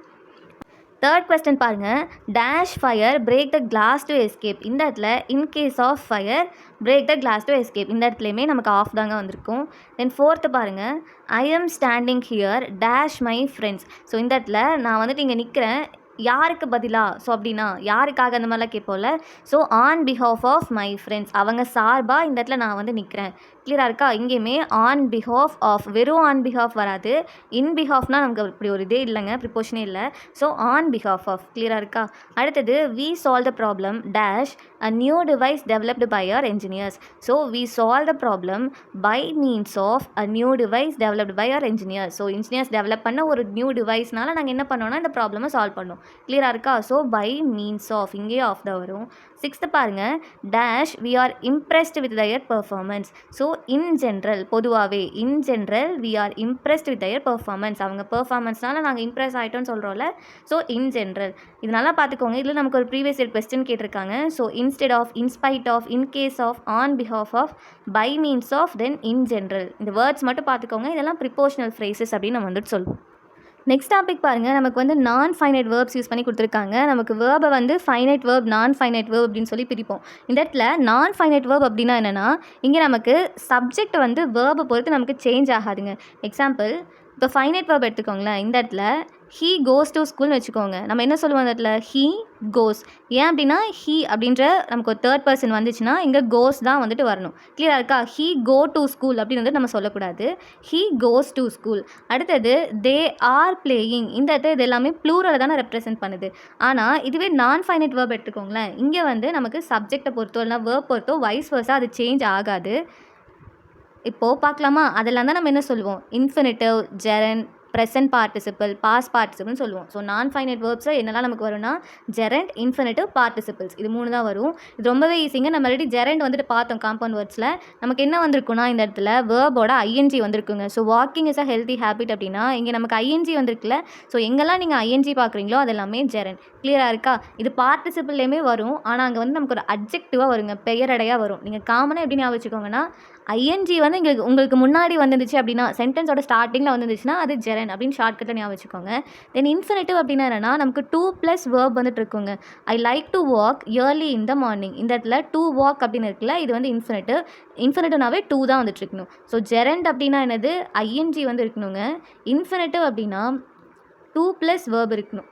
Speaker 1: தேர்ட் கொஸ்டின் பாருங்கள், dash fire break the glass to escape. இந்த இடத்துல in case of fire break the glass to escape. இந்த இடத்துலையுமே நமக்கு ஆஃப் தாங்க வந்திருக்கும். தென் ஃபோர்த்து பாருங்கள், I am standing here dash my friends. So இந்த இடத்துல நான் வந்துட்டு இங்கே நிற்கிறேன், யாருக்கு பதிலாக. ஸோ அப்படின்னா யாருக்காக அந்த மாதிரிலாம் கேட்போம்ல. So on behalf of my friends, அவங்க சார்பாக இந்த இடத்துல நான் வந்து நிற்கிறேன். கிளியராக இருக்கா? இங்கேயுமே ஆன் பிஹாஃப் ஆஃப், வெறும் ஆன் பிஹாஃப் வராது. இன் பிஹாஃப்னால் நமக்கு இப்படி ஒரு இதே இல்லைங்க, ப்ரிப்போஷனே இல்லை. So on behalf of. கிளியராக இருக்கா? அடுத்தது we solve the problem dash a new device developed by our engineers. So we solve the problem by means of a new device developed by our engineers. So engineers develop பண்ண ஒரு நியூ டிவைஸ்னால நாங்கள் என்ன பண்ணோம்னா இந்த ப்ராப்ளமை சால்வ் பண்ணோம். கிளியராக இருக்கா? ஸோ பை மீன்ஸ் ஆஃப், இங்கே ஆஃப் தான் வரும். சிக்ஸ்த்து பாருங்கள், dash we are impressed with their performance. So in general, பொதுவாகவே in general we are impressed with their performance. அவங்க பெர்ஃபார்மன்ஸ்னால நாங்கள் இம்ப்ரெஸ் ஆகிட்டோன்னு சொல்கிறோம்ல. So in general. இது நல்லா பார்த்துக்கோங்க. இதில் நமக்கு ஒரு ப்ரீவியஸ் இயர் கொஸ்டின் கேட்டிருக்காங்க. So instead of, in spite of, in case of, on behalf of, by means of, then in general. இந்த வேர்ட்ஸ் மட்டும் பார்த்துக்கோங்க. இதெல்லாம் ப்ரிப்போஷனல் ஃப்ரேசஸ் அப்படின்னு நம்ம வந்துட்டு சொல்லுவோம். நெக்ஸ்ட் டாபிக் பாருங்கள், நமக்கு வந்து நான் ஃபைனைட் வேர்ப்ஸ் யூஸ் பண்ணி கொடுத்துருக்காங்க. நமக்கு வேர்பை வந்து ஃபைனைட் வேர்ப், நான் ஃபைனைட் வேர்ப் அப்படின்னு சொல்லி பிரிப்போம். இந்த இடத்துல நான் ஃபைனைட் வேர்ப் அப்படின்னா என்னென்னா, இங்கே நமக்கு சப்ஜெக்ட் வந்து வேர்பை பொறுத்து நமக்கு சேஞ்ச் ஆகாதுங்க. எக்ஸாம்பிள், இப்போ ஃபைனைட் வேர்ப் எடுத்துக்கோங்களேன். இந்த இடத்துல ஹீ கோஸ் டு ஸ்கூல்னு வச்சுக்கோங்க. நம்ம என்ன சொல்லுவோம் அந்த இடத்துல? He goes. ஏன் அப்படின்னா ஹீ அப்படின்ற நமக்கு ஒரு தேர்ட் பர்சன் வந்துச்சுன்னா இங்கே கோஸ் தான் வந்துட்டு வரணும். கிளியராக இருக்கா? ஹீ கோ டு ஸ்கூல் அப்படின்னு வந்துட்டு நம்ம சொல்லக்கூடாது. He goes to school. அடுத்தது தே ஆர் பிளேயிங். இந்த இடத்துல இது எல்லாமே ப்ளூரலை தானே ரெப்ரசென்ட் பண்ணுது. ஆனால் இதுவே நான் ஃபைனைட் வேர்ப் எடுத்துக்கோங்களேன். இங்கே வந்து நமக்கு சப்ஜெக்டை பொறுத்தோ இல்லைனா வேர்ப் பொறுத்தோ வைஸ் வர்ஸா அது சேஞ்ச் ஆகாது. இப்போது பார்க்கலாமா? அதெல்லாம் தான் நம்ம என்ன சொல்லுவோம்? Infinitive, gerund, present participle, past பார்ட்டிசிபிள்னு சொல்லுவோம். ஸோ நான் ஃபைனைட் வேர்ப்ஸை என்னெல்லாம் நமக்கு வரும்னா ஜெரண்ட், இன்ஃபினிட்டிவ், பார்ட்டிசிபிள்ஸ். இது 3 தான் வரும். இது ரொம்பவே ஈஸிங்க. நம்ம ஆல்ரெடி ஜெரண்ட் வந்துட்டு பார்த்தோம் காம்பவுண்ட் வேர்ட்ஸில். நமக்கு என்ன வந்திருக்குன்னா இந்த இடத்துல வேர்போட ஐஎன்ஜி வந்திருக்குங்க. So walking is a healthy habit அப்படின்னா இங்கே நமக்கு ஐஎன்ஜி வந்திருக்குல்ல. ஸோ எங்கெல்லாம் நீங்கள் ஐஎன்ஜி பார்க்குறீங்களோ அது எல்லாமே ஜெரண்ட். கிளியராக இருக்கா? இது பார்ட்டிசிபிள்லேயுமே வரும். ஆனால் அங்கே வந்து நமக்கு ஒரு அட்ஜெக்டிவாக வருங்க, பெயரடையாக வரும். நீங்கள் காமனாக எப்படி ஞாபகம் வச்சுக்கோங்கன்னா, ஐஎன்ஜி வந்து உங்களுக்கு முன்னாடி வந்துருந்துச்சு அப்படின்னா, சென்டென்ஸோட ஸ்டார்டிங்கில் வந்துருந்துச்சுன்னா அது ஜெரண்ட் அப்படின்னு ஷார்ட்கட்டில் ஞாபகம் வச்சுக்கோங்க. தென் இன்ஃபினிட்டிவ் அப்படின்னா என்னென்னா, நமக்கு 2+ வேர்ப் வந்துட்டு இருக்குங்க. I like to walk early in the morning. இந்த இடத்துல டு வாக் அப்படின்னு இருக்குல்ல, இது வந்து இன்ஃபினிட்டிவ். இன்ஃபினிட்டிவ்னாவே 2 தான் வந்துட்டு இருக்கணும். ஸோ ஜெரண்ட் அப்படின்னா என்னது? ஐஎன்ஜி வந்து இருக்கணுங்க. இன்ஃபினிட்டிவ் அப்படின்னா 2+ வேர்ப் இருக்கணும்.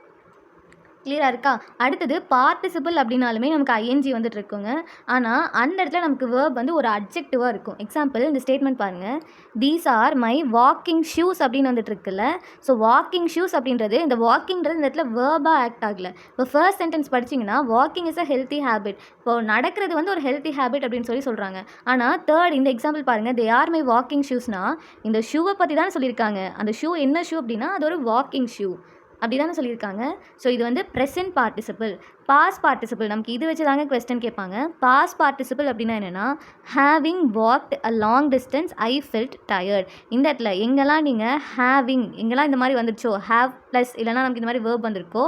Speaker 1: கிளியராக இருக்கா? அடுத்தது பார்ட்டிசிபிள் அப்படின்னாலுமே நமக்கு ஐஎன்ஜி வந்துட்டு இருக்குங்க. ஆனால் அந்த இடத்துல நமக்கு வேர்ப் வந்து ஒரு அட்ஜெக்டிவாக இருக்கும். எக்ஸாம்பிள், இந்த ஸ்டேட்மெண்ட் பாருங்கள். These are my walking shoes அப்படின்னு வந்துட்டு இருக்குல்ல. ஸோ வாக்கிங் ஷூஸ் அப்படின்றது, இந்த வாக்கிங்கிறது இந்த இடத்துல வேர்பாக ஆக்ட் ஆகலை. இப்போ ஃபர்ஸ்ட் சென்டென்ஸ் படிச்சிங்கன்னா walking is a healthy habit. இப்போ நடக்கிறது வந்து ஒரு ஹெல்த்தி ஹேபிட் அப்படின்னு சொல்கிறாங்க. ஆனால் தேர்ட் இந்த எக்ஸாம்பிள் பாருங்கள். தே ஆர் மை வாக்கிங் ஷூஸ்னால் இந்த ஷூவை பற்றி தான் சொல்லியிருக்காங்க. அந்த ஷூ என்ன ஷூ அப்படின்னா அது ஒரு வாக்கிங் ஷூ அப்படி தானே சொல்லியிருக்காங்க. ஸோ இது வந்து ப்ரெசன்ட் பார்ட்டிசிபிள். பாஸ்ட் பார்ட்டிசிபிள் நமக்கு இது வச்சு தாங்க கொஸ்டின் கேட்பாங்க. பாஸ்ட் பார்ட்டிசிபிள் அப்படின்னா என்னென்னா, having walked a long distance I felt tired. இந்த இடத்துல எங்கெல்லாம் நீங்கள் ஹேவிங், எங்கெல்லாம் இந்த மாதிரி வந்துருச்சோ, ஹேவ் ப்ளஸ் இல்லைனா நமக்கு இந்த மாதிரி வேர்ப் வந்திருக்கோ,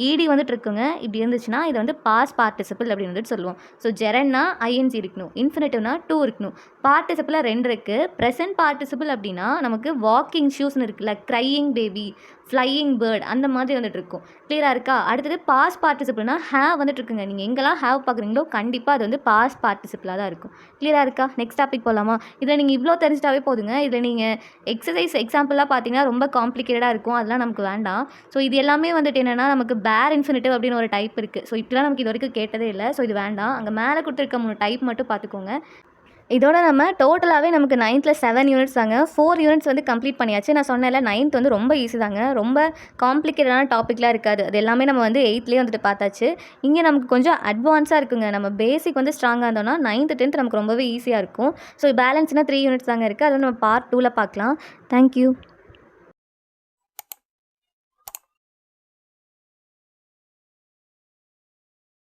Speaker 1: ஈடி வந்துட்டு இருக்குங்க. இப்படி இருந்துச்சுன்னா இது வந்து பாஸ்ட் பார்ட்டிசிபிள் அப்படின்னு வந்துட்டு சொல்லுவோம். ஸோ ஜெரன்னா ஐஎன்ஜி இருக்கணும், இன்ஃபினிட்டிவ்னா 2 இருக்கணும், பார்ட்டிசிபிளாக 2 இருக்குது. ப்ரெசன்ட் பார்ட்டிசிபிள் அப்படின்னா நமக்கு வாக்கிங் ஷூஸ்னு இருக்குல்ல, க்ரையிங் பேபி, ஃப்ளையிங் பேர்ட் அந்த மாதிரி வந்துட்டு இருக்கும். கிளியராக இருக்கா? அடுத்தது பாஸ்ட் பார்ட்டிசிபிள்னா ஹேவ் வந்துட்டு இருக்குங்க. நீங்கள் எங்கெல்லாம் ஹேவ் பார்க்குறீங்களோ கண்டிப்பாக அது வந்து பாஸ்ட் பார்ட்டிசிபிளாக தான் இருக்கும். கிளியராக இருக்கா? நெக்ஸ்ட் டாபிக் போகலாமா? இதில் நீங்கள் இவ்வளோ தெரிஞ்சிட்டாவே போதுங்க. இதில் நீங்கள் எக்ஸசைஸ் எக்ஸாம்பிளாக பார்த்தீங்கன்னா ரொம்ப காம்ப்ளிகேட்டடாக இருக்கும். அதெல்லாம் நமக்கு வேண்டாம். ஸோ இது எல்லாமே வந்துட்டு என்னென்னா நமக்கு பேர் இன்ஃபினிட்டிவ் அப்படின்னு ஒரு டைப் இருக்குது. ஸோ இப்படிலாம் நமக்கு இது வரைக்கும் கேட்டதே இல்லை. ஸோ இது வேண்டாம். அங்கே மேலே கொடுத்துருக்க 3 டைப் மட்டும் பார்த்துக்கோங்க. இதோட நம்ம டோட்டலாகவே நமக்கு 9th 7 யூனிட்ஸ் தாங்க. 4 யூனிட்ஸ் வந்து கம்ப்ளீட் பண்ணியாச்சு. நான் சொன்னேன்ல 9th வந்து ரொம்ப ஈஸி தாங்க. ரொம்ப காம்ப்ளிகேட்டடான டாபிக்லாம் இருக்காது. அது எல்லாமே நம்ம வந்து 8த்லேயே வந்துட்டு பார்த்தாச்சு. இங்கே நமக்கு கொஞ்சம் அட்வான்ஸாக இருக்குங்க. நம்ம பேசிக் வந்து ஸ்ட்ராங்காக இருந்தோம்னா 9th 10th நமக்கு ரொம்பவே ஈஸியாக இருக்கும். ஸோ பேலன்ஸ்னால் 3 யூனிட்ஸ் தாங்க இருக்குது. அது வந்து நம்ம பார்ட் 2ல பார்க்கலாம். தேங்க்யூ.